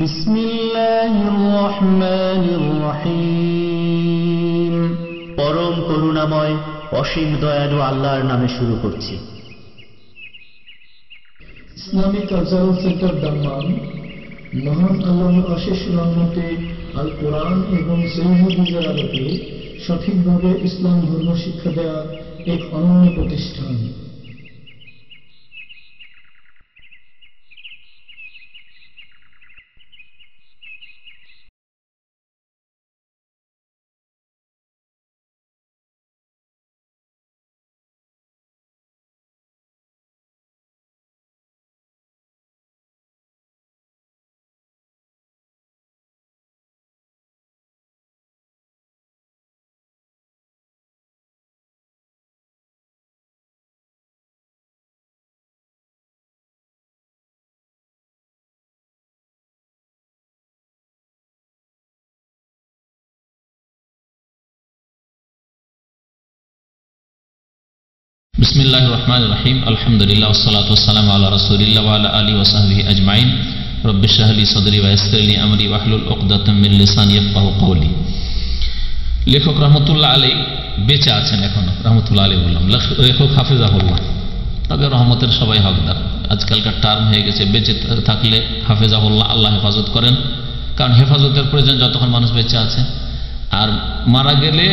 বিসমিল্লাহির রহমানির রহিম। পরম করুণাময় অসীম দয়ালু আল্লাহর নামে শুরু করছি। ইসলামিক কালচারাল সেন্টার দাম্মাম মহান আল্লাহর অশেষ রহমতে আল কোরআন এবং সহিহ হাদিসের আলোকে সঠিকভাবে ইসলাম ধর্ম শিক্ষা দেওয়া এক অনন্য প্রতিষ্ঠান। বিসমিল্লাহির রহমানির রহিম। আলহামদুলিল্লাহ ওয়াসসালাতু ওয়াসসালামু আলা রাসূলিল্লাহ ওয়া আলা আলিহি ওয়া সাহবিহি আজমাইন। রব্বি ইশরাহ লি সাদরি ওয়া ইয়াসসির লি আমরি ওয়াহলুল উকদাতাম মিন লিসানি ইয়াফকাহু কওলি। লেখক রহমতুল্লাহ আলাইহি বেঁচে আছেন এখনো, রহমতুল্লাহ আলাইহি বললাম, লেখক হাফেজাহুল্লাহ, তবে রহমতের সবাই হকদার। আজকালকার টার্ম হয়ে গেছে বেঁচে থাকলে হাফেজাহুল্লাহ, আল্লাহ হেফাজত করেন, কারণ হেফাজতের প্রয়োজন যতক্ষণ মানুষ বেঁচে আছে, আর মারা গেলে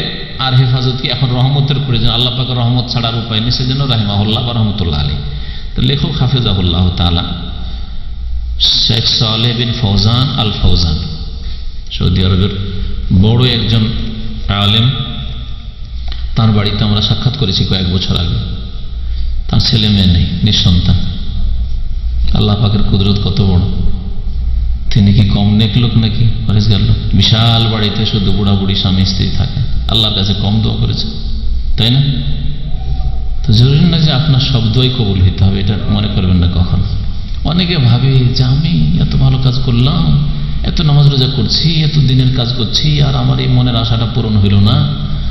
আর হেফাজত কি, এখন রহমতের প্রয়োজন, আল্লাহ পাকের রহমত ছাড়ার উপায় নেই, সেজন্য রাহিমাহুল্লাহ বা রহমতুল্লাহ আলাইহি। তো লেখক হাফেজাহুল্লাহ তাআলা শেখ সালেহ বিন ফৌজান আল ফৌজান, সৌদি আরবের বড় একজন আলেম। তার বাড়িতে আমরা সাক্ষাৎ করেছি কয়েক বছর আগে। তার ছেলে মেয়ে নেই, নিঃসন্তান। আল্লাহ পাকের কুদরত কত বড়! তিনি কি কম নেক লোক নাকি? পরেশগার লোক। বিশাল বাড়িতে শুধু বুড়া বুড়ি স্বামী স্ত্রী থাকে, আল্লাহর কাছে কম দোয়া করেছে, তাই না? তো জরুরি না যে আপনার সব দোয়াই কবুল হইতে হবে, এটা মনে করবেন না কখন। অনেকে ভাবে যে আমি এত ভালো কাজ করলাম, এত নামাজ রোজা করছি, এত দিনের কাজ করছি, আর আমার এই মনের আশাটা পূরণ হইল না,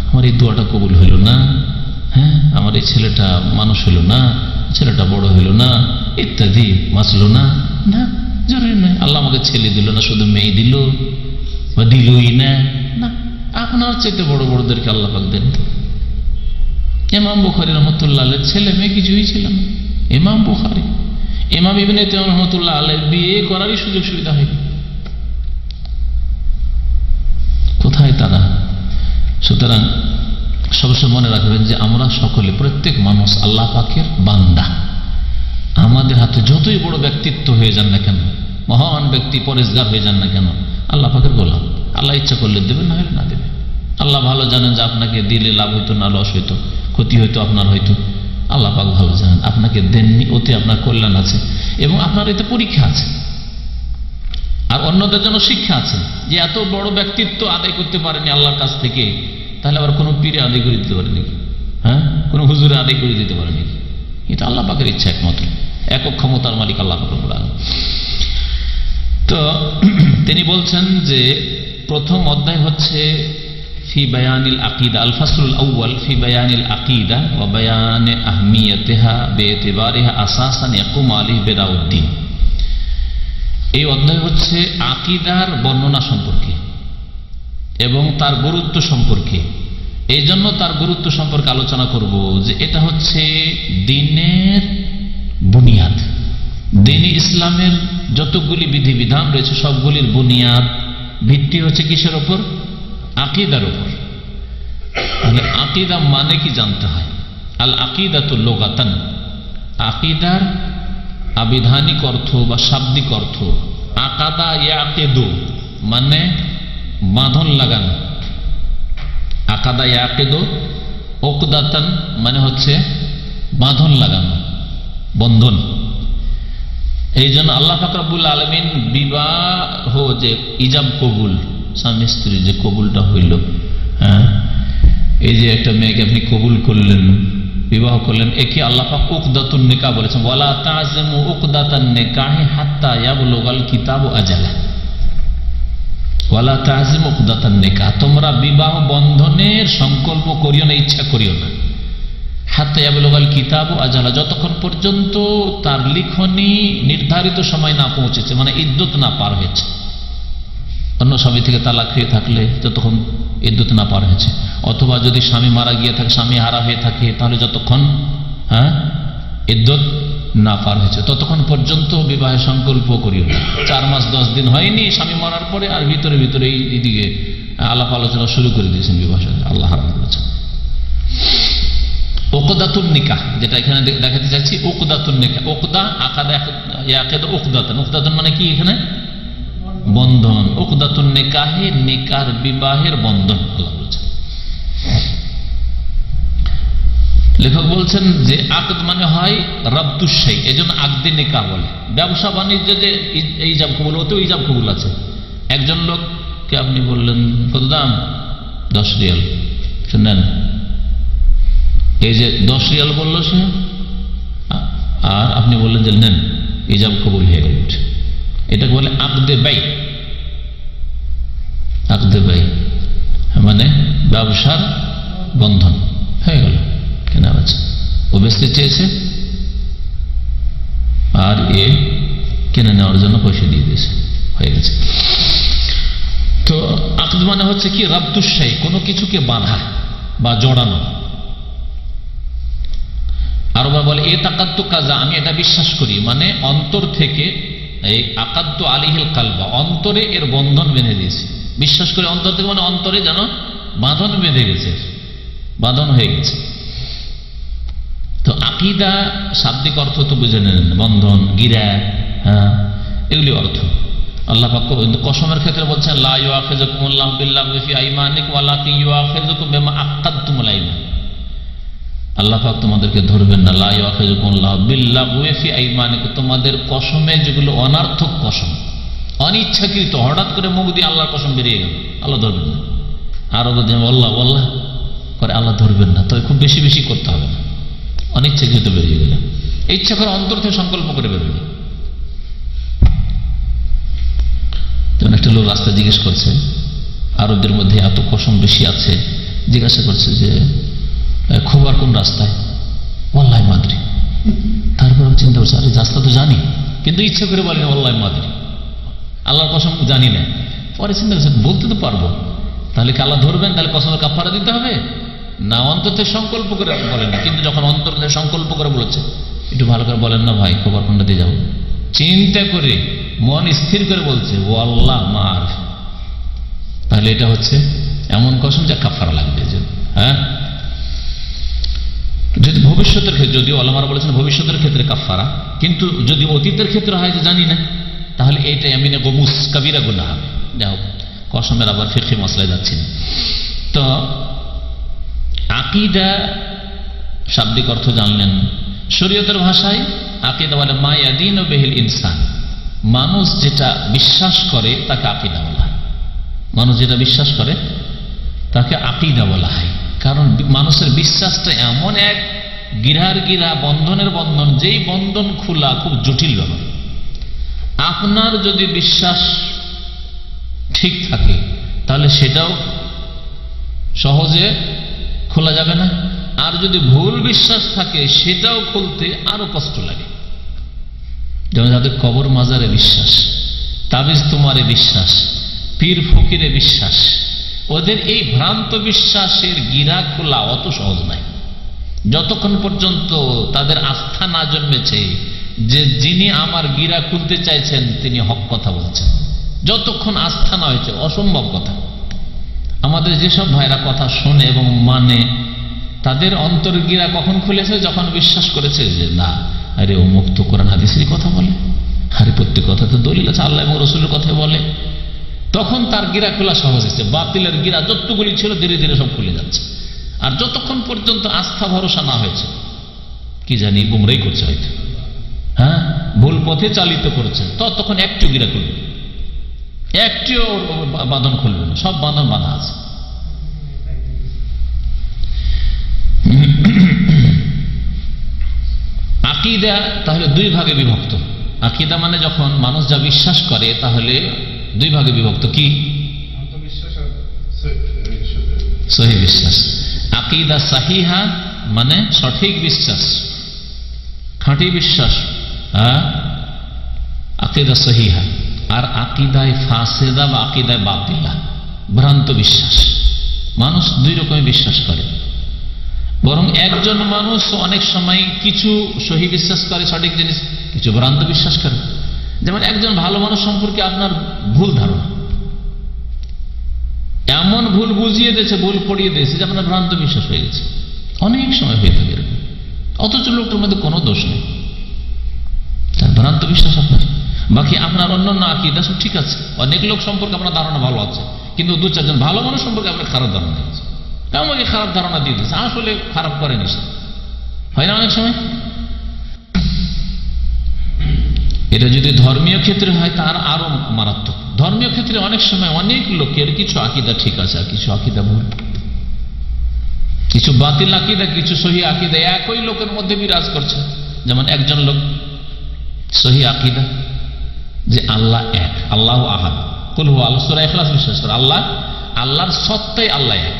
আমার এই দোয়াটা কবুল হইল না, হ্যাঁ, আমার এই ছেলেটা মানুষ হইল না, ছেলেটা বড় হইল না, ইত্যাদি, বাঁচল না। না, জরুরি নয়। আল্লাহ আমাকে ছেলে দিল না, শুধু মেয়ে দিল বা দিলই না, না, আপনার চাইতে বড় বড়দেরকে আল্লাহ পাক দেন। ইমাম বুখারী রহমতুল্লাহ আলাইহির ছেলে মেয়ে কিছুই ছিল না। ইমাম বুখারী, ইমাম ইবনে তাইমিয়া রহমতুল্লাহ আলাইহি বিয়ে করারই সুযোগ সুবিধা হয়নি। কোথায় তারা? সুতরাং সবসময় মনে রাখবেন যে আমরা সকলে, প্রত্যেক মানুষ আল্লাহ পাকের বান্দা। আমাদের হাতে যতই বড় ব্যক্তিত্ব হয়ে যান না কেন, মহান ব্যক্তি পরেশগার হয়ে যান না কেন, আল্লাহ পাকের গোলাম। আল্লাহ ইচ্ছা করলে দেবেন, না হলে না দেবে। আল্লাহ ভালো জানেন যে আপনাকে দিলে লাভ হইতো না লস হইতো, ক্ষতি হইতো আপনার হয়তো। আল্লাহ পাক ভালো জানেন, আপনাকে দেননি, ওতে আপনার কল্যাণ আছে এবং আপনার এতে পরীক্ষা আছে, আর অন্যদের জন্য শিক্ষা আছে। যে এত বড় ব্যক্তিত্ব আদায় করতে পারেনি আল্লাহর কাছ থেকে, তাহলে আবার কোনো পীরে আদায় করে দিতে পারে নাকি? হ্যাঁ, কোনো হুজুরে আদায় করে দিতে পারে নাকি? এটা আল্লাহ পাকের ইচ্ছা একমাত্র, একক ক্ষমতার মালিক আল্লাহ পাক। তো তিনি বলছেন যে প্রথম অধ্যায় হচ্ছে ফি বায়ানিল আকিদা, আল ফাসলুল আউয়াল ফি বায়ানিল আকিদা ওয়া বায়ানে আহমিয়াতিহা বিইতিবারিহা আসাসান ইয়াকুম আলাইহি বিদাউদ্দিন। এই অধ্যায় হচ্ছে আকিদার বর্ণনা সম্পর্কে এবং তার গুরুত্ব সম্পর্কে। এই জন্য তার গুরুত্ব সম্পর্কে আলোচনা করব যে এটা হচ্ছে দ্বীনের বুনিয়াদ। দ্বীনি ইসলামের যতগুলি বিধিবিধান রয়েছে সবগুলির বুনিয়াদ, ভিত্তি হচ্ছে কিসের ওপর? আকিদার ওপর। আকিদা মানে কি জানতে হয়। আল আকিদাতু লুগাতান, আকিদার আবিধানিক অর্থ বা শাব্দিক অর্থ, আকাদা ইয়াকিদু মানে বাঁধন লাগানো, আকাদা ইয়াকিদু, উকদাতান মানে হচ্ছে বাঁধন লাগানো, বন্ধন। এই জন্য আল্লাহ পাক রব্বুল আলামিন বিবাহ যে ইজাব কবুল, স্বামী স্ত্রী যে কবুলটা হইল, হ্যাঁ, এই যে একটা মেয়েকে আপনি কবুল করলেন, বিবাহ করলেন, একে আল্লাহ পাক উকদাতুন নিকাহ বলেছেন। ওয়ালা তাযিমু উকদাতান নিকাহি হাত্তা ইয়াবলুগাল কিতাবু আজালা। ওয়ালা তাযিমু উকদাতান নিকাহ, তোমরা বিবাহ বন্ধনের সংকল্প করিও না, ইচ্ছা করিও না, হাত্তা ইয়াবলুগাল কিতাবু আজালা, যতক্ষণ পর্যন্ত তার লিখনি নির্ধারিত সময় না পৌঁছেছে, মানে ইদ্যত না পার হয়েছে। অন্য স্বামী থেকে তালাক হয়ে থাকলে যতক্ষণ ইদ্যত না পার হয়েছে, অথবা যদি স্বামী মারা গিয়ে থাকে, স্বামী হারা হয়ে থাকে, তাহলে যতক্ষণ ইদ্যত না পার হয়েছে ততক্ষণ পর্যন্ত বিবাহের সংকল্প করিও না। 4 মাস 10 দিন হয়নি স্বামী মরার পরে, আর ভিতরে ভিতরে এইদিকে আলাপ আলোচনা শুরু করে দিয়েছেন, বিবাহ আল্লাহ হারাম করেছেন। উকদাতুন নিকাহ, যেটা এখানে দেখাতে চাচ্ছি, উকদাতুন নিকাহ। উকদা আকাদা ইয়াকিদু উকদাতুন, উকদাতুন মানে কি? এখানে বন্ধন। উকদাতুন নিকাহে, নিকার বিবাহের বন্ধন আল্লাহ বলেছেন। লেখক বলছেন যে আকদ মানে হয় রাব্তুশ শাই, এজন্য আকদে নিকাহ বলে। ব্যবসা বাণিজ্য যে ইজাব কবুল, ওতেও ইজাব কবুল আছে। একজন লোককে আপনি বললেন কত দাম? 10 রিয়াল। শুনেন, এই যে 10 রিয়াল বললো সে, আর আপনি বললেন যে নেন, ইজাব কবুল হয়ে গেল। এটাকে বলে আকদে বাই। আকদে বাই মানে ব্যবসার বন্ধন হয়ে গেল, কেনা বেচা। ও বেচতে চেয়েছে আর এ কিনে নেওয়ার জন্য পয়সা দিয়ে দিয়েছে, হয়ে গেছে। তো আকদ মানে হচ্ছে কি? রাব্তুশ শাই, কোনো কিছুকে বাঁধা বা জড়ানো। আরবা বলে এ তাকাদ্দু কাজা, আমি এটা বিশ্বাস করি, মানে অন্তর থেকে। এই আকাদ্দু আলিহিল কালবা, অন্তরে এর বন্ধন বেঁধে দিয়েছে। বিশ্বাস করে অন্তর থেকে মানে অন্তরে যেন বাঁধন বেঁধে গেছে, বাঁধন হয়ে গেছে। তো আকীদা শাব্দিক অর্থ তো বুঝে নেন, বন্ধন, গিরা, এগুলি অর্থ। আল্লাহ পাক কসমের ক্ষেত্রে বলছেন লা ইউআখিযুকুমুল্লাহু বিল্লাগহি ফি আইমানিকুম ওয়ালাকিন ইউআখিযুকুম বিমা আক্কাদতুমুল আইমান। আল্লাহ পাক তোমাদেরকে ধরবেন না, লা ইউআখিযুকুমুল্লাহু বিল্লাগহি ফি আইমানিকুম, তোমাদের কসমে যেগুলো অনার্থক কসম, অনিচ্ছাকৃত, হঠাৎ করে মুখ দিয়ে আল্লাহর কসম বেরিয়ে গেল, আল্লাহ ধরবেন না। আরো যদি আল্লাহ আল্লাহ করে, আল্লাহ ধরবেন না। তবে খুব বেশি বেশি করতে হবে না, অনিচ্ছাকৃত বেরিয়ে গেলে। ইচ্ছা করে অন্তর থেকে সংকল্প করে বেরোবে। যেমন একটা লোক রাস্তা জিজ্ঞেস করছে, আরবদের মধ্যে এত কসম বেশি আছে, জিজ্ঞাসা করছে যে খোবার কোন রাস্তায়? ওয়াল্লাহি মাদরি। তারপর চিন্তা করছে, আরে রাস্তা তো জানি, কিন্তু ইচ্ছা করে বলি না ওয়াল্লাহি মাদরি, আল্লাহর কসম জানি না। পরে চিন্তা করছে বলতে তো পারবো, তাহলে কি আল্লাহ ধরবেন? তাহলে কসমের কাফারা দিতে হবে না? অন্তর থেকে সংকল্প করে বলেন না, কিন্তু যখন অন্তর থেকে সংকল্প করে বলেছে, একটু ভালো করে বলেন না ভাই খবর কোনটা দিয়ে যাবো, চিন্তা করে মন স্থির করে বলছে ও আল্লাহ মার, তাহলে এটা হচ্ছে এমন কসম যা কাফারা লাগবে। হ্যাঁ, যদি ভবিষ্যতের ক্ষেত্রে, যদিও ওলামারা বলেছেন ভবিষ্যতের ক্ষেত্রে কাফারা, কিন্তু যদি অতীতের ক্ষেত্রে হয় যে জানি না, তাহলে এইটা এমনি গমুস কাবিরা গুনাহ হবে। যাই হোক, কসমের আবার ফিকহি মাসলায় যাচ্ছি না। তো আকীদা শাব্দিক অর্থ জানলেন। শরীয়তের ভাষায় আকীদা বলে মা ইয়াদিনু বিহিল ইনসান, মানুষ যেটা বিশ্বাস করে তাকে আকীদা বলা হয়। মানুষ যেটা বিশ্বাস করে তাকে আকীদা বলা হয়, কারণ মানুষের বিশ্বাসটা এমন এক গিরার গিরা, বন্ধনের বন্ধন, যেই বন্ধন খোলা খুব জটিল ব্যাপার। আপনার যদি বিশ্বাস ঠিক থাকে তাহলে সেটাও সহজে খোলা যাবে না, আর যদি ভুল বিশ্বাস থাকে সেটাও খুলতে আরো কষ্ট লাগে। যেমন যাদের কবর মাজারে বিশ্বাস, তাবিজ তোমারে বিশ্বাস, পীর ফকিরে বিশ্বাস, ওদের এই ভ্রান্ত বিশ্বাসের গিরা খোলা অত সহজ নয়, যতক্ষণ পর্যন্ত তাদের আস্থা না জন্মেছে যে যিনি আমার গিরা খুলতে চাইছেন তিনি হক কথা বলছেন। যতক্ষণ আস্থা না হয়েছে অসম্ভব কথা। আমাদের যেসব ভাইরা কথা শোনে এবং মানে, তাদের অন্তর্গিরা কখন খুলেছে? যখন বিশ্বাস করেছে যে না, আরে ও মুক্ত কোরআন হাদিসের কথা বলে, আরে প্রত্যেক কথা তো দলিল আছে, আল্লাহ এবং রসুলের কথা বলে, তখন তার গিরা খোলা সহজ হয়েছে। বাতিলের গিরা যতগুলি ছিল ধীরে ধীরে সব খুলে যাচ্ছে। আর যতক্ষণ পর্যন্ত আস্থা ভরসা না হয়েছে, কি জানি গুমরাই করছে হয়তো, হ্যাঁ ভুল পথে চালিত করেছে, ততক্ষণ একটু গিরা খুলবে, একটিও বাঁধন খুলবে না, সব বাঁধন বাঁধা আছে। আকীদা তাহলে দুই ভাগে বিভক্ত। আকীদা মানে যখন মানুষ যা বিশ্বাস করে তাহলে দুই ভাগে বিভক্ত। কি? সহি বিশ্বাস। আকীদা সাহিহা মানে সঠিক বিশ্বাস, খাঁটি বিশ্বাস। আকীদা সহিহা আর আকীদায়ে ফাসিদা বা আকীদায়ে বাতিলা, ভ্রান্ত বিশ্বাস। মানুষ দুই রকমের বিশ্বাস করে, বরং একজন মানুষ অনেক সময় কিছু সহি বিশ্বাস করে, সঠিক জিনিস, কিছু ভ্রান্ত বিশ্বাস করে। যেমন একজন ভালো মানুষ সম্পর্কে আপনার ভুল ধারণা, এমন ভুল বুঝিয়ে দিয়েছে, ভুল পড়িয়ে দিয়েছে যে আপনার ভ্রান্ত বিশ্বাস হয়ে গেছে। অনেক সময় হয়ে থাকে এরকম, অথচ লোকটার মধ্যে কোনো দোষ নেই, তার ভ্রান্ত বিশ্বাস আপনার। বাকি আপনার অন্যান্য আকীদা সব ঠিক আছে। অনেক লোক সম্পর্কে আপনার ধারণা ভালো আছে, কিন্তু দু চারজন ভালো মানুষ সম্পর্কে আপনার খারাপ ধারণা আছে। আমাকে খারাপ ধারণা দিয়ে দিয়েছে, আসলে খারাপ করেনি, হয় না অনেক সময়। এটা যদি ধর্মীয় ক্ষেত্রে হয় তার আরো মারাত্মক। ধর্মীয় ক্ষেত্রে অনেক সময় অনেক লোকের কিছু আকীদা ঠিক আছে আর কিছু আকীদা ভুল, কিছু বাতিল আকীদা, কিছু সহি আকীদা একই লোকের মধ্যে বিরাজ করছে। যেমন একজন লোক সহি আকীদা যে আল্লাহ এক, আল্লাহু আহাদ, কুল হু আল্লাহ, সূরা ইখলাস বিশ্বাস করে আল্লাহ, আল্লাহর সত্তাই আল্লাহ এক,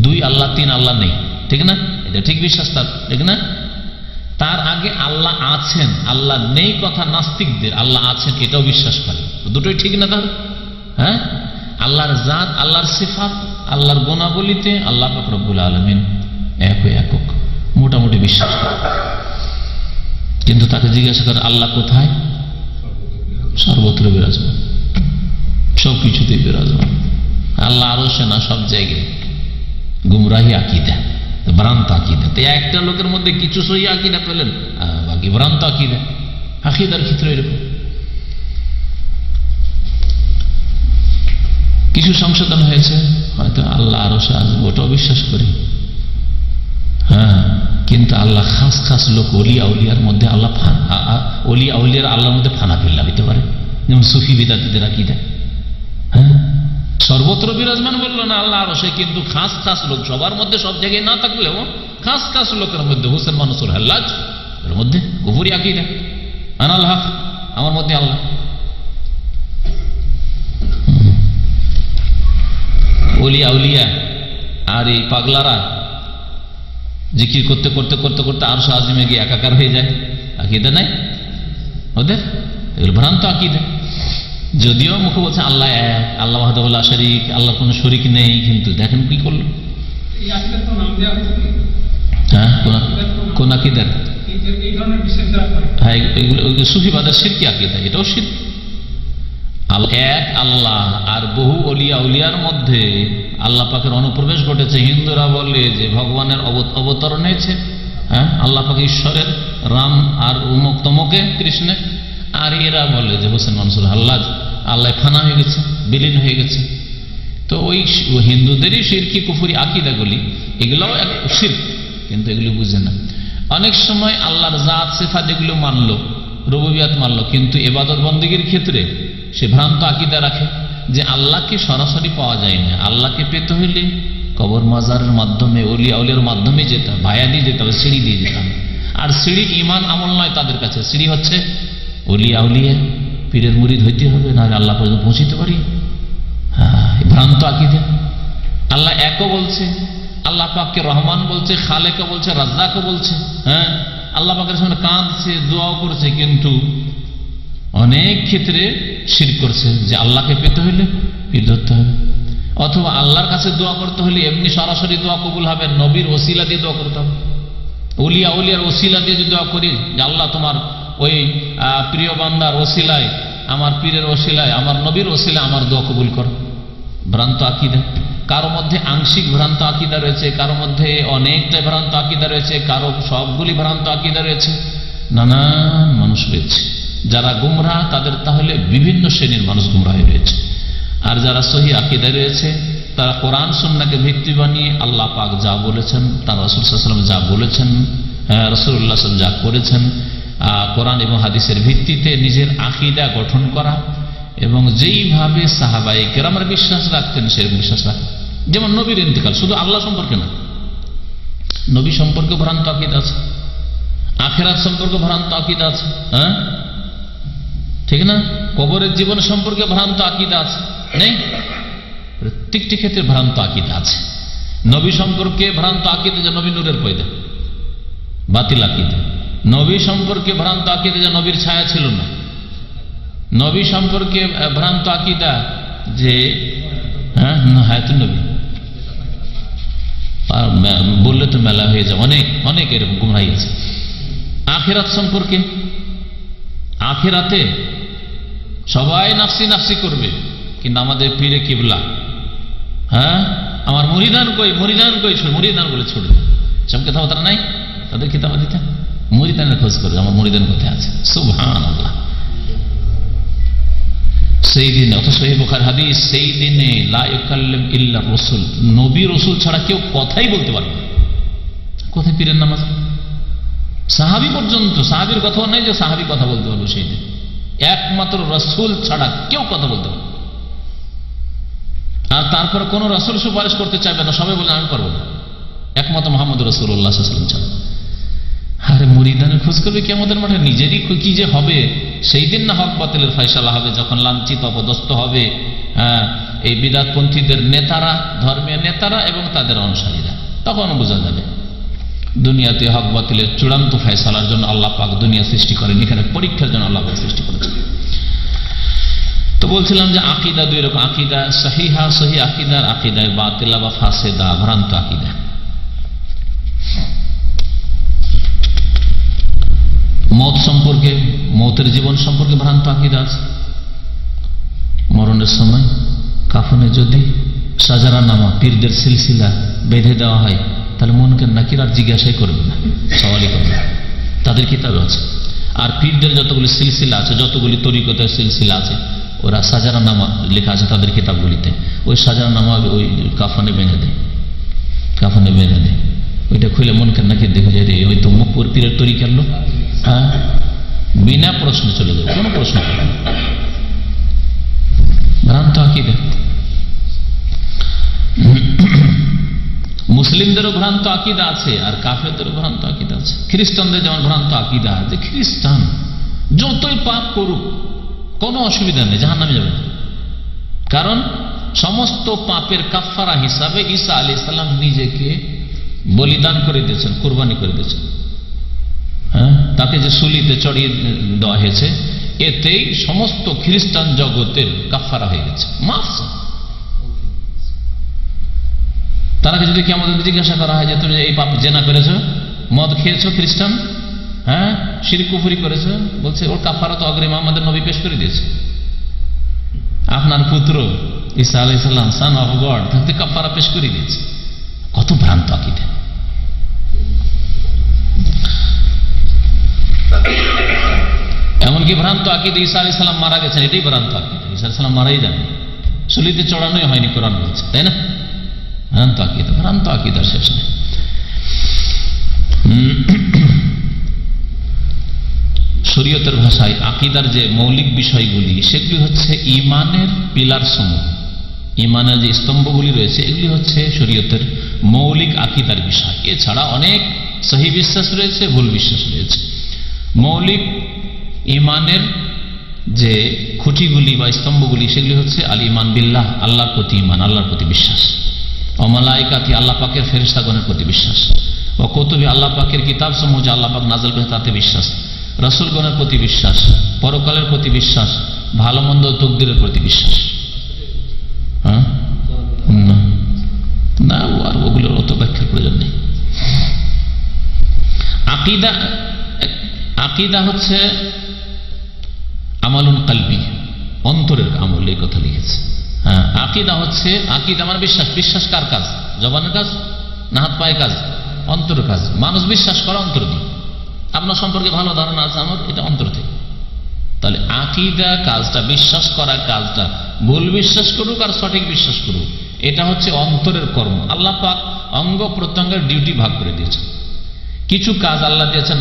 দুই আল্লাহ, তিন আল্লাহ নেই, ঠিক না? এটা ঠিক বিশ্বাস তার, ঠিক না? তার আগে আল্লাহ আছেন, আল্লাহ নেই কথা নাস্তিকদের, আল্লাহ আছেন এটাও বিশ্বাস করে। দুটোই ঠিক না তার? হ্যাঁ, আল্লাহর জাত, আল্লাহর সিফাত, আল্লাহর গুণাবলীতে আল্লাহ পাক রব্বুল আলামিন একক, মোটামুটি বিশ্বাস করে। কিন্তু তাকে জিজ্ঞাসা করে আল্লাহ কোথায়? সর্বত্র বিরাজমান, সবকিছুতে বিরাজমান। আল্লাহ আরশে না, সব জায়গায়। গুমরাহি আকীদা, ভ্রান্ত আকীদা। তো একটা লোকের মধ্যে কিছু সহি আকীদা পেলেন, বাকি ভ্রান্ত আকীদা। আকীদার ক্ষেত্রে এরকম কিছু সংশোধন হয়েছে, হয়তো আল্লাহ আরশে আসবে, ওটাও বিশ্বাস করি। হ্যাঁ, কিন্তু আল্লাহ খাস খাস লোক, ওলিয়া উলিয়ার মধ্যে আল্লাহ, ওলিয়া উলিয়ার আল্লাহর মধ্যে ফানা ফিল্লা হইতে পারে, যেমন সুফি বিদাতীদের আকীদা। হ্যাঁ, সর্বত্র বিরাজমান বললো না আল্লাহ আরশে, কিন্তু খাস খাস লোক, সবার মধ্যে সব জায়গায় না থাকলেও খাস খাস লোকের মধ্যে, হোসেন মানসুর হাল্লাজ এর মধ্যে কুফরি আকীদা, আনাল হক, আমার মধ্যে আল্লাহ। ওলিয়া উলিয়া আর এই পাগলারা জিকির করতে করতে করতে করতে আরশ আজিমে গিয়ে একাকার হয়ে যায়, আকীদা নাই ওদের, এগুলো ভ্রান্ত আকীদা। যদিও মুখে বলছে আল্লাহ এক, আল্লাহ ওয়াহদাহু লা শারীক, আল্লাহ কোনো শরীক নেই, কিন্তু দেখেন কি করলো। হ্যাঁ, কোন আকীদা? হ্যাঁ, এগুলো সুফিবাদের শিরকি আকীদা, এটাও শিরক। এক আল্লাহ আর বহু ওলিয়া উলিয়ার মধ্যে আল্লাহ পাকের অনুপ্রবেশ ঘটেছে। হিন্দুরা বলে যে ভগবানের অবতরণ হয়েছে, হ্যাঁ, আল্লাহ পাক ঈশ্বরের, রাম আর উমুক তমুকে কৃষ্ণের। আর এরা বলে যে হোসেন মানসুর হাল্লাজ আল্লাহ ফানা হয়ে গেছে, বিলীন হয়ে গেছে। তো ওই হিন্দুদেরই শিরকি কুফরি আকীদাগুলি, এগুলোও এক শিরক, কিন্তু এগুলো বুঝে না। অনেক সময় আল্লাহর জাত সিফাত যেগুলো মানলো, রুবুবিয়াত মানলো, কিন্তু ইবাদত বন্দেগীর ক্ষেত্রে সে ভ্রান্ত আকীদা রাখে যে আল্লাহকে সরাসরি পাওয়া যায় না, আল্লাহকে পেতে হইলে কবর মাজারের মাধ্যমে, ওলিয়া উলিয়ার মাধ্যমে যেতে হবে, ভায়া দিয়ে যেতে হবে, সিঁড়ি দিয়ে যেতে হবে। আর সিঁড়ি ইমান আমল নয় তাদের কাছে, সিঁড়ি হচ্ছে ওলিয়া উলিয়া, পীরের মুরিদ হইতে হবে, না আল্লাহ পর্যন্ত পৌঁছিতে পারি। হ্যাঁ, ভ্রান্ত আকীদা। আল্লাহ একও বলছে, আল্লাহ পাককে রহমান বলছে, খালেকও বলছে, রাজ্জাকও বলছে। হ্যাঁ, আল্লাহ পাকের সামনে কাঁদছে, দোয়াও করছে, কিন্তু অনেক ক্ষেত্রে শিরক করছে যে আল্লাহকে পেতে হইলে পীর ধরতে হবে, অথবা আল্লাহর কাছে দোয়া করতে হলে এমনি সরাসরি দোয়া কবুল হবে, নবীর ওসিলা দিয়ে দোয়া করতে হবে। ওলিয়া উলিয়ার ওসিলা দিয়ে যদি দোয়া করি যে আল্লাহ তোমার ওই প্রিয় বান্দার ওসিলায়, আমার পীরের ওসিলায়, আমার নবীর ওসিলায় আমার দোয়া কবুল করো, ভ্রান্ত আকীদা। কারো মধ্যে আংশিক ভ্রান্ত আকীদা রয়েছে, কারো মধ্যে অনেকটা ভ্রান্ত আকীদা রয়েছে, কারো সবগুলি ভ্রান্ত আকীদা রয়েছে, নানান মানুষ রয়েছে। যারা গুমরাহ তাদের তাহলে বিভিন্ন শ্রেণীর মানুষ গুমরাহ রয়েছে। আর যারা সহি আকীদায় রয়েছে তারা কোরআন সুন্নাহকে ভিত্তি বানিয়ে আল্লাহ পাক যা বলেছেন, তার রাসূল সাল্লাল্লাহু আলাইহি ওয়াসাল্লাম যা বলেছেন, রাসূলুল্লাহ সাল্লাল্লাহু আলাইহি ওয়াসাল্লাম যা করেছেন, কোরআন এবং হাদিসের ভিত্তিতে নিজের আকীদা গঠন করা, এবং যেইভাবে সাহাবায়ে কেরামের বিশ্বাস রাখতেন সেরকম বিশ্বাস রাখতেন। যেমন নবীর ইন্তেকাল, শুধু আল্লাহ সম্পর্কে না, নবী সম্পর্কে ভ্রান্ত আকীদা আছে, আখিরাত সম্পর্কে ভ্রান্ত আকীদা আছে। হ্যাঁ, ঠিক না? কবরের জীবন সম্পর্কে ভ্রান্ত আকীদা আছে, নেই? প্রত্যেকটি ক্ষেত্রে ভ্রান্ত আকীদা আছে। নবী সম্পর্কে ভ্রান্ত আকীদা যে নবী নূরের পয়দা, বাতিল আকীদা। নবী সম্পর্কে ভ্রান্ত আকীদা যে নবীর ছায়া ছিল না, নবী সম্পর্কে ভ্রান্ত আকীদা যে হায়াতুন নবী বললে তো মেলা হয়ে যায়, অনেক অনেক এরকম গুমরাহি আছে। আখিরাত সম্পর্কে, আখিরাতে সবাই নাফসি নাফসি করবে, কিন্তু আমাদের পীরে কিবলা আমার মুরিদান কই মুরিদান বলে ছুটবে, সব কথাবার্তা নাই তাদের কিতাবাদিতে। মুরিদানের খোঁজ করে আমার মুরিদান কোথায় আছে, সুবহানাল্লাহ। সেই দিনে, অথচ সহিহ বুখারীর হাদিস, সেই দিনে লা ইউকাল্লিম ইল্লা রাসূল, নবী রাসূল ছাড়া কেউ কথাই বলতে পারবে না। কোথায় পীরের নামাজ? সাহাবী পর্যন্ত, সাহাবীর কথাও নাই যে সাহাবী কথা বলতে পারবে সেই দিন, একমাত্র রাসূল ছাড়া কেউ কথা বলতে পারবে। আর তারপর কোন রাসূল সুপারিশ করতে চাইবে না, সবাই বলে আমি পারবো না, একমাত্র মুহাম্মদ রাসূলুল্লাহ সাল্লাল্লাহু আলাইহি ওয়াসাল্লাম ছাড়া। আরে মুরিদানের খোঁজ করবে কিয়ামতের মাঠে, নিজেরই কি যে হবে সেই দিন না হক বাতিলের ফয়সালা হবে, যখন লাঞ্ছিত অপদস্থ হবে এই বিদআতপন্থীদের নেতারা, ধর্মীয় নেতারা এবং তাদের অনুসারীরা, তখন বোঝা যাবে। দুনিয়াতে হক বাতিলের চূড়ান্ত ফয়সালার জন্য আল্লাহ পাক দুনিয়া সৃষ্টি করেন, এখানে পরীক্ষার জন্য আল্লাহ পাক সৃষ্টি করেছেন। তো বলছিলাম যে আকীদা দুই রকম, আকীদা সহিহা, সহি আকীদার আকীদায় বাতিলা বা ফাসেদা, ভ্রান্ত আকীদা। মত সম্পর্কে, মতের জীবন সম্পর্কে ভ্রান্ত আকীদা আছে। মরণের সময় কাফনে যদি সাজারা নামা, পীরদের সিলসিলা বেঁধে দেওয়া হয়, তাহলে মুনকার নাকির আর জিজ্ঞাসাই করবে না, সওয়ালই করবে না, তাদের কিতাবে আছে। আর পীরদের যতগুলি সিলসিলা আছে, যতগুলি তরিকতের সিলসিলা আছে, ওরা সাজারা নামা লেখা আছে তাদের কিতাবগুলিতে, ওই সাজারা নামা ওই কাফনে বেঁধে দেয়, কাফনে বেঁধে দেয়। ওইটা খুলে মুনকার নাকির দেখে যায়, রে ওই তো মুখপুর পীরের তরিকার লোক, বিনা প্রশ্ন চলে যাবে, কোনো প্রশ্ন করবে না। ভ্রান্ত আকীদা। মুসলিমদেরও ভ্রান্ত আকীদা আছে আর কাফেরদেরও ভ্রান্ত আকীদা আছে। খ্রিস্টানদের যেমন ভ্রান্ত আকীদা আছে, খ্রিস্টান যতই পাপ করুক কোনো অসুবিধা নেই, জাহান্নামে যাবে না। কারণ সমস্ত পাপের কাফারা হিসাবে ঈসা আলাইহিস সালাম নিজেকে বলিদান করে দিয়েছেন, কুরবানি করে দিয়েছেন। তাকে যে সুলিতে চড়িয়ে দেওয়া হয়েছে, এতেই সমস্ত খ্রিস্টান জগতের কাফারা হয়ে গেছে, মাফ। তারাকে যদি কেমন জিজ্ঞাসা করা হয় যে তুমি এই পাপ জেনা করেছো, মদ খেয়েছো, খ্রিস্টান শিরক কুফরি করেছো, বলছে ওর কাফারা তো অগ্রিম আমাদের নবী পেশ করে দিয়েছে। আপনার পুত্র ঈসা আলাইহিস সালাম, সন অফ গড, তাকে কাফারা পেশ করে দিয়েছে। কত ভ্রান্ত আকীদা। এমনকি ভ্রান্ত আকীদা ঈসা আলাইহিস সালাম মারা গেছেন, এটাই ভ্রান্ত আকীদা। ঈসা আলাইহিস সালাম মারাই যান, সুলিতে চড়ানোই হয়নি, কোরআন বলছে, তাই না? ভ্রান্ত আকীদা, ভ্রান্ত আকীদার শেষ নেই। শরীয়তের ভাষায় আকীদার যে মৌলিক বিষয়গুলি, সেগুলি হচ্ছে ঈমানের পিলার সমূহ, ঈমানের যে স্তম্ভগুলি রয়েছে, এগুলি হচ্ছে শরীয়তের মৌলিক আকীদার বিষয়। এছাড়া অনেক সহি বিশ্বাস রয়েছে, ভুল বিশ্বাস রয়েছে। মৌলিক ঈমানের যে খুঁটিগুলি বা স্তম্ভগুলি, সেগুলি হচ্ছে আল ঈমান বিল্লাহ, আল্লাহর প্রতি ঈমান, আল্লাহর প্রতি বিশ্বাস। ও মালায়েকাতি, আল্লাহ পাকের ফেরেশতাগণের প্রতি বিশ্বাস। ও কুতুবি, আল্লাহ পাকের কিতাব সমূহ যে আল্লাহ পাক নাযিল করেছেন তাতে বিশ্বাস। রাসূলগণের প্রতি বিশ্বাস, পরকালের প্রতি বিশ্বাস, ভালো মন্দ তাকদীরের প্রতি বিশ্বাস। না, আর ওগুলোর অত ব্যাখ্যার প্রয়োজন নেই। আকীদা, আকীদা হচ্ছে আমালুন কলবি, অন্তরের আমল, এই কথা লিখেছে। আকীদা হচ্ছে, আকীদা মানে বিশ্বাস। বিশ্বাস কার কাজ? জবানের কাজ না হাত পায়ে কাজ? অন্তরের কাজ। মানুষ বিশ্বাস করে অন্তর দিয়ে। আপনার সম্পর্কে ভালো ধারণা আছে আমার, এটা অন্তর থেকে। তাহলে আকীদা কাজটা, বিশ্বাস করার কাজটা, ভুল বিশ্বাস করুক আর সঠিক বিশ্বাস করুক, এটা হচ্ছে অন্তরের কর্ম। আল্লাহ পাক অঙ্গ প্রত্যঙ্গের ডিউটি ভাগ করে দিয়েছেন। কিছু কাজ আল্লাহ দিয়েছেন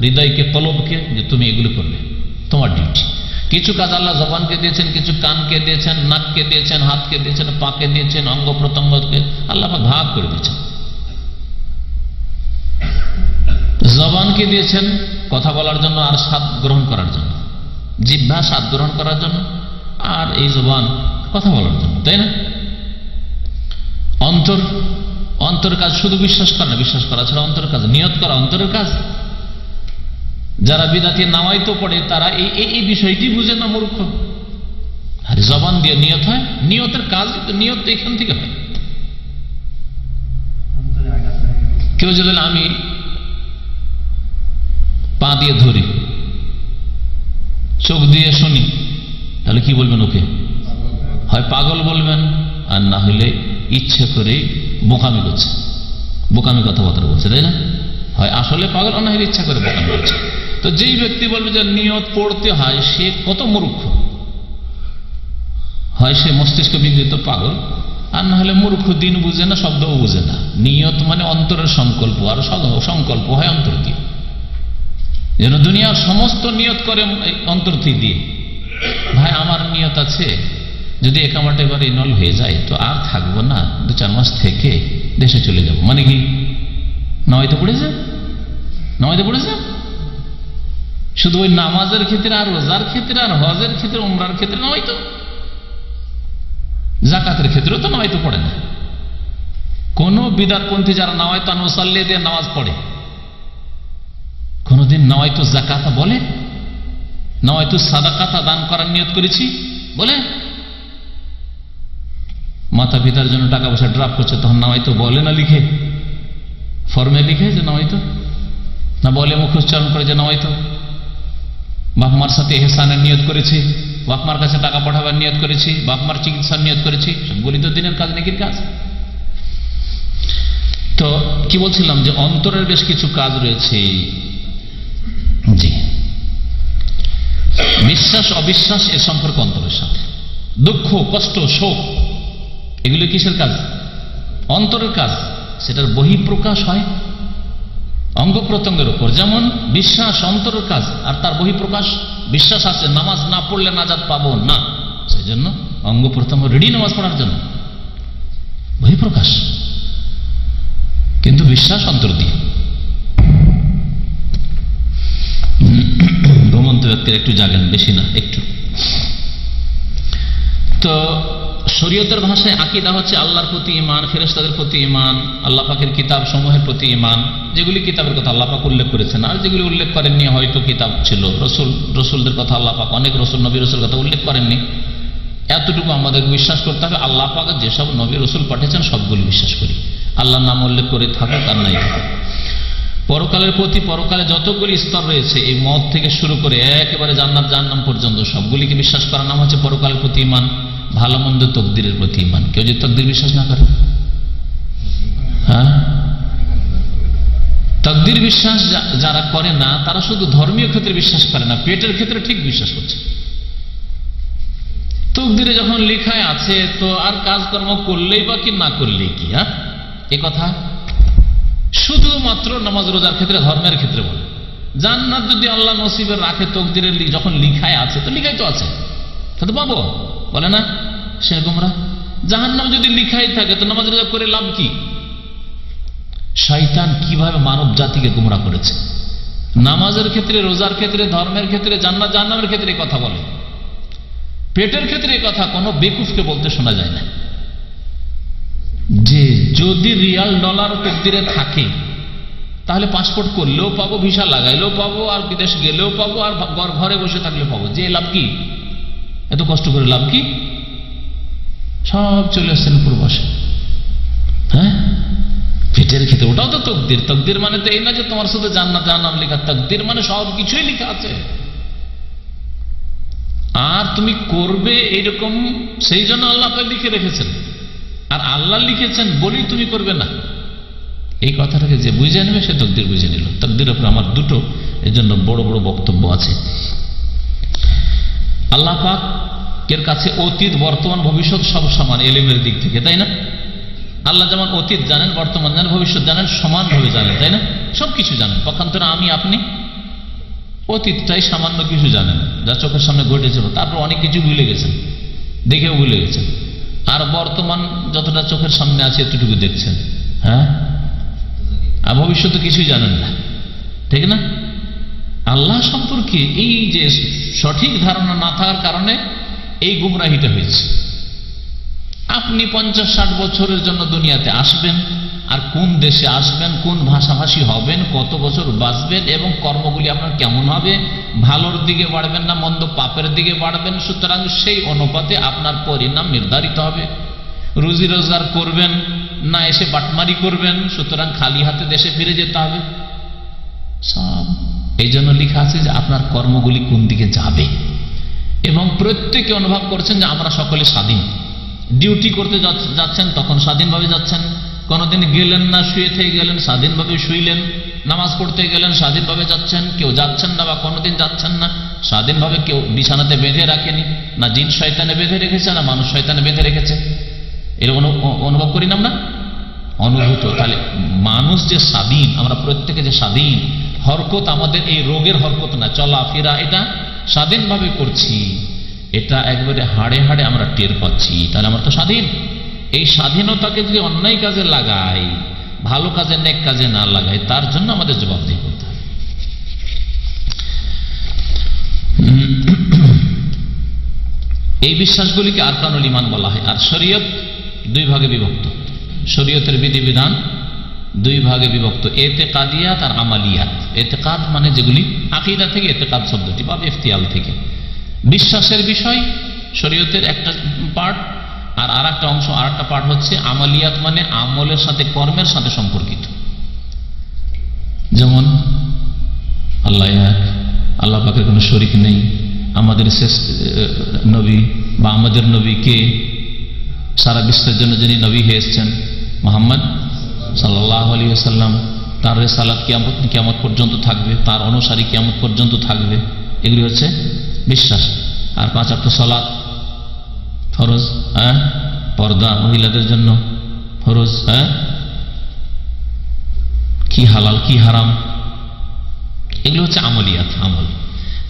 হৃদয়কে, কলবকে, যে তুমি এগুলো করবে, তোমার ডিউটি। কিছু কাজ আল্লাহ জবানকে দিয়েছেন, কিছু কানকে দিয়েছেন, নাককে দিয়েছেন, হাতকে দিয়েছেন, পাকে দিয়েছেন, অঙ্গ প্রত্যঙ্গকে আল্লাহ পাক ভাগ করে দিয়েছেন। জবানকে দিয়েছেন কথা বলার জন্য আর স্বাদ গ্রহণ করার জন্য, জিহ্বা স্বাদ গ্রহণ করার জন্য, আর এই জবান কথা বলার জন্য, তাই না? অন্তর, অন্তর কাজ শুধু বিশ্বাস করা না, বিশ্বাস করা ছাড়া অন্তর কাজ, নিয়ত করা অন্তরের কাজ। যারা বিদাতি নামাইতো পড়ে তারা এই বিষয়টি বুঝে না, মূর্খ। আর জবান দিয়ে নিয়ত হয়, নিয়তের কাজ, নিয়ত এখান থেকে হয়। কেউ যদি আমি পা দিয়ে ধরি, চোখ দিয়ে শুনি, তাহলে কি বলবেন? ওকে হয় পাগল বলবেন, আর না হলে ইচ্ছে করে বোকামি করছে, বোকামি কথাবার্তা বলছে, তাই না? হয় আসলে পাগল, আর না হলে ইচ্ছা করে বোকামি করছে। তো যেই ব্যক্তি বলবে যে নিয়ত পড়তে হয়, সে কত মূর্খ। হয় সে মস্তিষ্ক বিকৃত পাগল, আর না হলে মূর্খ, দিন বুঝে না, শব্দও বুঝে না। নিয়ত মানে অন্তরের সংকল্প, আর সংকল্প হয় অন্তর দিয়ে। যেন দুনিয়ার সমস্ত নিয়ত করে অন্তর দিয়ে, ভাই আমার নিয়ত আছে, যদি একামাটা এবার ইনল হয়ে যায় তো আর থাকবো না, 2-4 মাস থেকে দেশে চলে যাব। মানে কি? নামাইতে পড়েছে, নামাইতে পড়েছে। শুধু ওই নামাজের ক্ষেত্রে, আর রোজার ক্ষেত্রে, আর হজের ক্ষেত্রে, উমরার ক্ষেত্রে নামাইতো, জাকাতের ক্ষেত্রেও তো নামাইতে পড়ে না। কোন বিদাতপন্থী যারা নামাইতো মুসাল্লি দিয়ে নামাজ পড়ে, কোনদিন নামাইতো জাকাতা বলে? নামাইতো সাদাকাতা দান করার নিয়ত করেছি বলে? মাতা পিতার জন্য টাকা পয়সা ড্রাফট করছে, তখন নামাইতো বলে না, লিখে ফর্মে লিখে যে নামাইতো, না বলে মুখ উচ্চারণ করে যে নামাইতো? বাপমার সাথে এহসানের নিয়ত করেছি, বাপমার কাছে টাকা পাঠাবার নিয়ত করেছি, বাপমার চিকিৎসার নিয়ত করেছি, সবগুলি তো দিনের কাজ, নেকির কাজ। তো কি বলছিলাম, যে অন্তরের বেশ কিছু কাজ রয়েছে। জি, বিশ্বাস অবিশ্বাস এর সম্পর্ক অন্তরের সাথে। দুঃখ, কষ্ট, শোক, এগুলো কিসের কাজ? অন্তরের কাজ। সেটার বহিঃপ্রকাশ হয় অঙ্গ প্রত্যঙ্গের উপর। যেমন বিশ্বাস অন্তরের কাজ, আর তার বহিঃপ্রকাশ বিশ্বাস আছে, নামাজ না পড়লে নাজাত পাবো না, সেই জন্য অঙ্গ প্রত্যঙ্গ রেডি নামাজ পড়ার জন্য, বহিঃপ্রকাশ। কিন্তু বিশ্বাস অন্তর দিয়ে। ভ্রমন্ত ব্যক্তির একটু জাগেন, বেশি না, একটু। তো শরীয়তের ভাষায় আকীদা হচ্ছে আল্লাহর প্রতি ঈমান, ফেরেশতাদের প্রতি ঈমান, আল্লাহ পাকের কিতাব সমূহের প্রতি ঈমান। যেগুলি কিতাবের কথা আল্লাহ পাক উল্লেখ করেছেন, আর যেগুলি উল্লেখ করেননি, হয়তো কিতাব ছিল, রসুলদের কথা আল্লাহ পাক, অনেক রসুল নবী রসুল কথা উল্লেখ করেননি, এতটুকু আমাদের বিশ্বাস করতে হবে। আল্লাহ পাক যেসব নবী রসুল পাঠিয়েছেন সবগুলি বিশ্বাস করি, আল্লাহর নাম উল্লেখ করে থাকুক আর নাই থাকুক। পরকালের প্রতি, পরকালে যতগুলি স্তর রয়েছে, এই মত থেকে শুরু করে একেবারে জান্নাত জাহান্নাম পর্যন্ত সবগুলিকে বিশ্বাস করার নাম হচ্ছে পরকালের প্রতি ঈমান। ভালো মন্দ তকদিরের প্রতি ঈমান। কেউ যদি তকদির বিশ্বাস না করে, হ্যাঁ, তকদির বিশ্বাস যারা করে না, তারা শুধু ধর্মীয় ক্ষেত্রে বিশ্বাস করে না, পেটের ক্ষেত্রে ঠিক বিশ্বাস করছে। তকদিরে যখন লেখায় আছে, তো আর কাজকর্ম করলেই বা কি না করলেই কি, হ্যাঁ, এ কথা শুধুমাত্র নামাজ রোজার ক্ষেত্রে, ধর্মের ক্ষেত্রে বলে। জান্নাত যদি আল্লাহ নসিবের রাখে, তকদিরে যখন লিখায় আছে, তো লিখাই তো আছে, তো পাবো, বলে না সে গুমরা। জাহান্নাম যদি লিখাই থাকে, তো নামাজ রোজা করে লাভ কি? শয়তান কিভাবে মানব জাতিকে গুমরা করেছে। নামাজের ক্ষেত্রে, রোজার ক্ষেত্রে, ধর্মের ক্ষেত্রে, জান্নাত জাহান্নামের ক্ষেত্রে কথা বলে, পেটের ক্ষেত্রে কথা কোনো বেকুফকে বলতে শোনা যায় না। যে যদি রিয়াল ডলার তকদিরে থাকে, তাহলে পাসপোর্ট করলেও পাবো, ভিসা লাগাইলেও পাবো, আর বিদেশ গেলেও পাবো, আর ঘরে বসে থাকলেও পাবো। যে লাভ কি? এত কষ্ট করে লাভ কি? সব চলে আসছেন পূর্বাসে, হ্যাঁ, পেটের ক্ষেত্রে। ওটাও তো তকদির। তকদির মানে তো এই না যে তোমার শুধু জান্নাত জাহান্নাম লেখা, তকদির মানে সব কিছুই লেখা আছে, আর তুমি করবে এইরকম, সেই জন্য আল্লাহ লিখে রেখেছেন। আর আল্লাহ লিখেছেন বলেই তুমি করবে না, এই কথাটাকে যে বুঝে নেবে সে তকদির বুঝে নিল। তকদির উপরে আমার দুটো এর জন্য বড় বড় বক্তব্য আছে। আল্লাহ পাক এর কাছে অতীত, বর্তমান, ভবিষ্যৎ সব সমান এলিমের দিক থেকে, তাই না? আল্লাহ যেমন অতীত জানেন, বর্তমান জানেন, ভবিষ্যৎ জানেন, সমানভাবে জানেন, তাই না? সবকিছু জানেন। পক্ষান্তরে আমি আপনি অতীতটাই সামান্য কিছু জানেন, যা চোখের সামনে ঘটেছিল, তারপর অনেক কিছু ভুলে গেছেন, দেখেও ভুলে গেছেন। আর বর্তমান যতটা চোখের সামনে আছে এতটুকু দেখছেন, হ্যাঁ, আর ভবিষ্যৎ কিছুই জানেন না, ঠিক না? আল্লাহ সম্পর্কে এই যে সঠিক ধারণা না থাকার কারণে এই গুমরাহিটা হয়েছে। আপনি 50-60 বছরের জন্য দুনিয়াতে আসবেন, আর কোন দেশে আসবেন, কোন ভাষাভাষী হবেন, কত বছর বাঁচবেন এবং কর্মগুলি আপনার কেমন হবে, ভালোর দিকে বাড়বেন না মন্দ পাপের দিকে বাড়বেন, সুতরাং সেই অনুপাতে আপনার পরিণাম নির্ধারিত হবে। রুজি রোজগার করবেন না এসে বাটমারি করবেন, সুতরাং খালি হাতে দেশে ফিরে যেতে হবে সব। এই জন্য লেখা আছে যে আপনার কর্মগুলি কোন দিকে যাবে, এবং প্রত্যেকে অনুভব করছেন যে আমরা সকলে স্বাধীন। ডিউটি করতে যাচ্ছেন তখন স্বাধীনভাবে যাচ্ছেন, কোনোদিন গেলেন না শুয়ে থেকে গেলেন, স্বাধীনভাবে শুইলেন। নামাজ পড়তে গেলেন স্বাধীনভাবে যাচ্ছেন, কেউ যাচ্ছেন না বা কোনোদিন যাচ্ছেন না স্বাধীনভাবে, কেউ বিছানাতে বেঁধে রাখেনি, না জিন শয়তানে বেঁধে রেখেছে না মানুষ শয়তানে বেঁধে রেখেছে। এরকম অনুভব করি না আমরা, অনুভূত। তাহলে মানুষ যে স্বাধীন, আমরা প্রত্যেকে যে স্বাধীন, হরকত আমাদের এই রোগের হরকত না, চলাফেরা এটা স্বাধীনভাবে করছি, এটা একবারে হাড়ে হাড়ে আমরা টের পাচ্ছি। তাহলে আমরা তো স্বাধীন। এই স্বাধীনতাকে যদি অন্যায় কাজে লাগাই, ভালো কাজে নেক কাজে না লাগাই, তার জন্য আমাদের জবাবদিহি করতে হবে। এই বিশ্বাসগুলিকে আরকানুল ঈমান বলা হয়। আর শরীয়ত দুই ভাগে বিভক্ত, শরীয়তের বিধিবিধান দুই ভাগে বিভক্ত, এতেকাদিয়াত আর আমালিয়াত। এতেকাদ মানে যেগুলি আকীদা থেকে, এতেকাদ শব্দটি বা ইফতিয়াল থেকে, বিশ্বাসের বিষয় শরীয়তের একটা পার্ট, আর আরেকটা অংশ, আরেকটা পার্ট হচ্ছে আমালিয়াত, মানে আমলের সাথে কর্মের সাথে সম্পর্কিত। যেমন আল্লাহ এক, আল্লাহ পাকের কোনো শরীক নেই, আমাদের শেষ নবী বা আমাদের নবী কে, সারা বিশ্বের জন্য যিনি নবী হয়ে এসেছেন মুহাম্মদ সাল্লাল্লাহু আলাইহি ওয়াসাল্লাম, তার রিসালাত কিয়ামত পর্যন্ত থাকবে, তার অনুসারী কিয়ামত পর্যন্ত থাকবে, এগুলি হচ্ছে বিশ্বাস। আর 5 ওয়াক্ত সালাত ফরজ, পর্দা মহিলাদের জন্য ফরজ, কি হালাল কি হারাম, এগুলো হচ্ছে আমলিয়াত, আমল।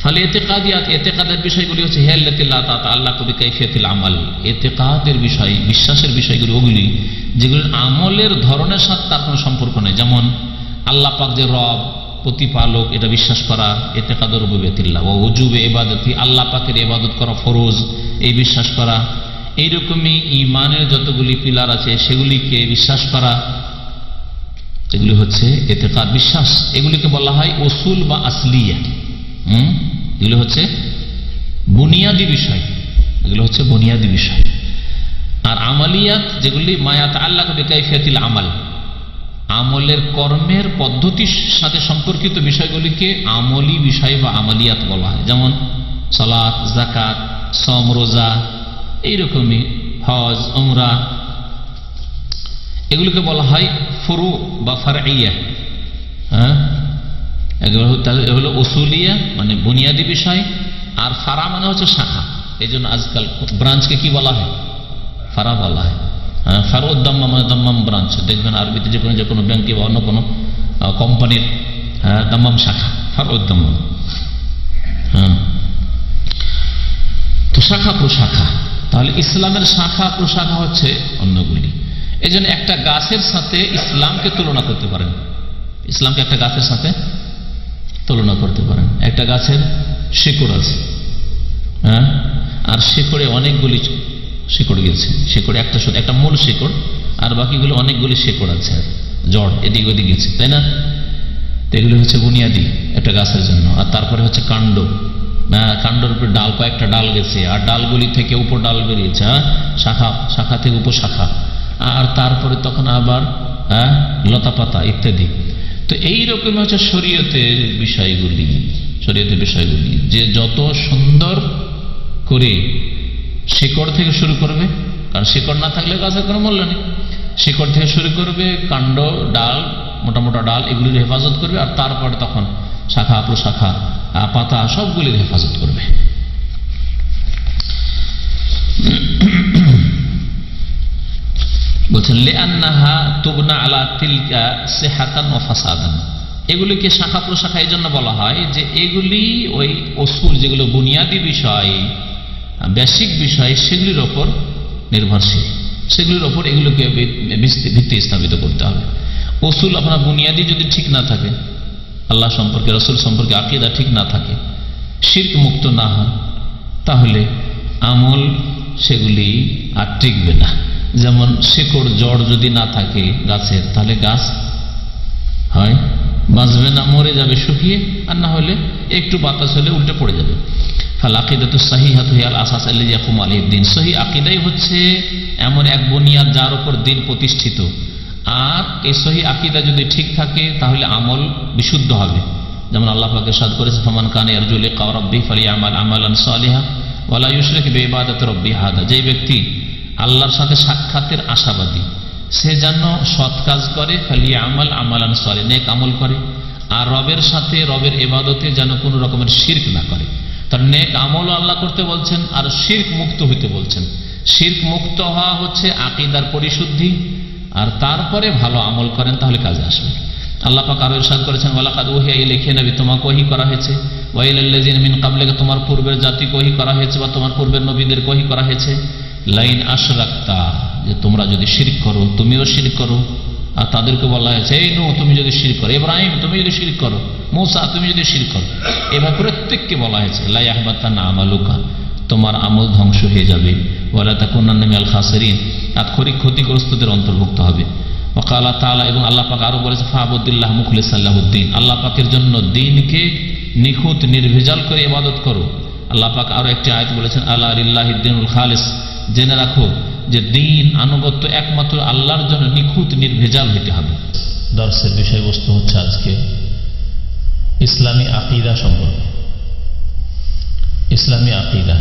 ফলে এতেকাদিয়াত, এতেকাদের বিষয়গুলি হচ্ছে হেল্লাতিল্লাহ তাআলা কবি কাইফিয়াতুল আমাল। এতেকাদের বিষয়, বিশ্বাসের বিষয়গুলি ওগুলি যেগুলির আমলের ধরনের সাথে তার কোনো সম্পর্ক নেই। যেমন আল্লাহ পাক যে রব, প্রতিপালক, এটা বিশ্বাস করা এতেকাদুর রুবুবিয়্যাতিল্লাহ। ওয়া উজুবে ইবাদতি, আল্লাহ পাকের ইবাদত করা ফরজ, এই বিশ্বাস করা। এইরকমই ঈমানের যতগুলি পিলার আছে সেগুলিকে বিশ্বাস করা, এগুলি হচ্ছে এতেকাদ, বিশ্বাস। এগুলিকে বলা হয় উসুল বা আসলিয়া। এগুলো হচ্ছে বুনিয়াদি বিষয়, এগুলো হচ্ছে বুনিয়াদি বিষয়। আর আমালিয়াত যেগুলি মায়াত আল্লাহ বিকাইফিয়াতিল আমাল, আমলের কর্মের পদ্ধতির সাথে সম্পর্কিত বিষয়গুলিকে আমলি বিষয় বা আমালিয়াত বলা হয়। যেমন সালাত, যাকাত, সওম, রোজা, এইরকমই হজ, উমরা, এগুলিকে বলা হয় ফুরু বা ফারঈয়া। এগুলো হলো উসুলিয়া মানে বুনিয়াদি বিষয়, আর ফারা মানে হচ্ছে শাখা। এই জন্য আজকাল ব্রাঞ্চকে কি বলা হয়? ফারা বলা হয়। ফারুদ্দাম্মা মানে দাম্মাম ব্রাঞ্চ, দেখবেন আরবিতে যে কোনো ব্যাংকে বা অন্য কোনো কোম্পানির দাম্মাম শাখা, ফারুদ্দাম্মাম। তো শাখা প্রশাখা, তাহলে ইসলামের শাখা প্রশাখা হচ্ছে অন্যগুলি। এই জন্য একটা গাছের সাথে ইসলামকে তুলনা করতে পারেন, ইসলামকে একটা গাছের সাথে তুলনা করতে পারেন। একটা গাছের শিকড় আছে, আর শিকড়ে অনেকগুলি শিকড় গেছে, শিকড়ে একটা মূল শিকড়, আর বাকিগুলো অনেকগুলি শিকড় আছে, জড় এদিক ওদিক গেছে, তাই না? তো এগুলি হচ্ছে বুনিয়াদি একটা গাছের জন্য। আর তারপরে হচ্ছে কাণ্ড, কাণ্ডের উপরে ডাল, কয়েকটা ডাল গেছে, আর ডালগুলি থেকে উপর ডাল বেরিয়েছে, শাখা, শাখা থেকে উপশাখা, আর তারপরে তখন আবার লতা পাতা ইত্যাদি। তো এইরকম হচ্ছে শরীয়তের বিষয়গুলি, শরীয়তের বিষয়গুলি যে যত সুন্দর করে শিকড় থেকে শুরু করবে, কারণ শিকড় না থাকলে গাছের কোনো মূল্য নেই। শিকড় থেকে শুরু করবে, কাণ্ড, ডাল, মোটা মোটা ডাল, এগুলির হেফাজত করবে, আর তারপরে তখন শাখা প্রশাখা, পাতা, সবগুলির হেফাজত করবে। বলছেন লিআন্নাহা তুবনা আলা তিলকা সিহাতান ওয়া ফাসাদান। এগুলিকে শাখা প্রশাখা এই জন্য বলা হয় যে এগুলি ওই উসুল, যেগুলো বুনিয়াদি বিষয়, বেসিক বিষয়, সেগুলির ওপর নির্ভরশীল, সেগুলির ওপর এগুলোকে ভিত্তি স্থাপিত করতে হবে। উসুল আপনার বুনিয়াদি যদি ঠিক না থাকে, আল্লাহ সম্পর্কে, রাসূল সম্পর্কে আকীদা ঠিক না থাকে, শিরক মুক্ত না হয়, তাহলে আমল সেগুলি আর টিকবে না। যেমন শিকড় জড় যদি না থাকে গাছের, তাহলে গাছ হয় বাঁচবে না, মরে যাবে শুকিয়ে, আর না হলে একটু বাতাস হলে উল্টে পড়ে যাবে। ফাল আকিদাতু সাহিহাতু হিয়াল আসাস আল্লাযী ইয়াকুমু আলাইহি দ্বীন। সহিহ আকীদাই হচ্ছে এমন এক বুনিয়াদ যার উপর দিন প্রতিষ্ঠিত। আর এই সহিহ আকীদা যদি ঠিক থাকে তাহলে আমল বিশুদ্ধ হবে। যেমন আল্লাহ পাক ইরশাদ করেছে, ফামান কানা ইয়ারজু লিকা রাব্বিহি ফালিয়ামাল আমালান সালিহা ওয়া লা ইউশরিক বিইবাদাতি রাব্বিহি আহাদা। যেই ব্যক্তি আল্লাহর সাথে সাক্ষাতের আশাবাদী সে যেন সৎ কাজ করে, ফালিয়ামাল আমালান সালিহা, নেক আমল করে, আর রবের সাথে রবের ইবাদতে যেন কোনো রকমের শিরক না করে। তার নেক আমলও আল্লাহ করতে বলছেন আর শিরক মুক্ত হইতে বলছেন। শিরক মুক্ত হওয়া হচ্ছে আকীদার পরিশুদ্ধি, আর তারপরে ভালো আমল করেন তাহলে কাজে আসবে। আল্লাহ পাক আরো ইরশাদ করেছেন, ওয়ালাকাদ উহিয়া ইলাইকা নবী, তোমাকে ওহী করা হয়েছে, ওয়া ইলাল্লাযিনা মিন ক্বাবলিকা, তোমার পূর্বের জাতিকে ওহী করা হয়েছে বা তোমার পূর্বের নবীদের ওহী করা হয়েছে, লাইন আশরাকতা, যে তোমরা যদি শিরক করো, তুমিও শিরক করো। আর তাদেরকে বলা হয়েছে, এই নূহ তুমি যদি শিরক করো, ইব্রাহিম তুমি যদি শিরক করো, মূসা তুমি যদি শিরক করো, এভাবে প্রত্যেককে বলা হয়েছে লা ইয়াহবাতান্না আমালুকা, তোমার আমল ধ্বংস হয়ে যাবে, ওয়ালা তাকুনান্না মিনাল খাসিরিন, আক্ষরিক ক্ষতিগ্রস্তদের অন্তর্ভুক্ত হবে। ওয়াকালা তাআলা, এবং আল্লাহ পাক আরো বলেছে, ফাবুদিল্লাহ মুখলিসান লাহুদ্দিন, আল্লাহ পাকের জন্য দ্বীনকে নিখুঁত নির্ভেজাল করে ইবাদত করো। আল্লাহ পাক আরো একটি আয়াত বলেছেন, আলা লিল্লাহিদ দীনুল খালিস, জেনে রাখো যে দ্বীন আনুগত্য একমাত্র আল্লাহর জন্য নিখুঁত নির্ভেজাল হইতে হবে। দর্শের বিষয়বস্তু হচ্ছে আজকে ইসলামী আকীদা সম্পর্কে। ইসলামী আকীদা,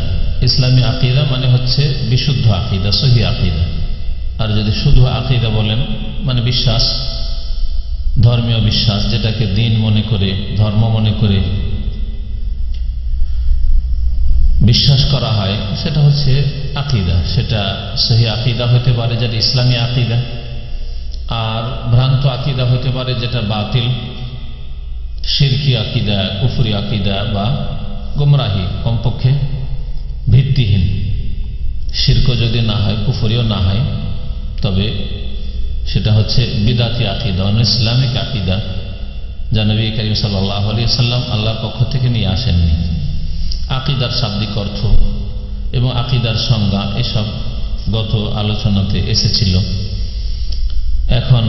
ইসলামী আকীদা মানে হচ্ছে বিশুদ্ধ আকীদা, সহিহ আকীদা। আর যদি শুধু আকীদা বলেন মানে বিশ্বাস, ধর্মীয় বিশ্বাস, যেটাকে দ্বীন মনে করে, ধর্ম মনে করে বিশ্বাস করা হয়, সেটা হচ্ছে আকীদা। সেটা সহিহ আকীদা হতে পারে যেটা ইসলামী আকীদা, আর ভ্রান্ত আকীদা হতে পারে যেটা বাতিল, শিরকি আকীদা, কুফরি আকীদা বা গুমরাহি, কমপক্ষে ভিত্তিহীন। শিরক যদি না হয়, কুফরিও না হয়, তবে সেটা হচ্ছে বিদাতি আকীদা, ইসলামিক আকীদা, যা নবী করিম সাল্লাল্লাহু আলাইহি সাল্লাম আল্লাহর পক্ষ থেকে নিয়ে আসেননি। আকীদার শাব্দিক অর্থ এবং আকীদার সংজ্ঞা এসব গত আলোচনাতে এসেছিল। এখন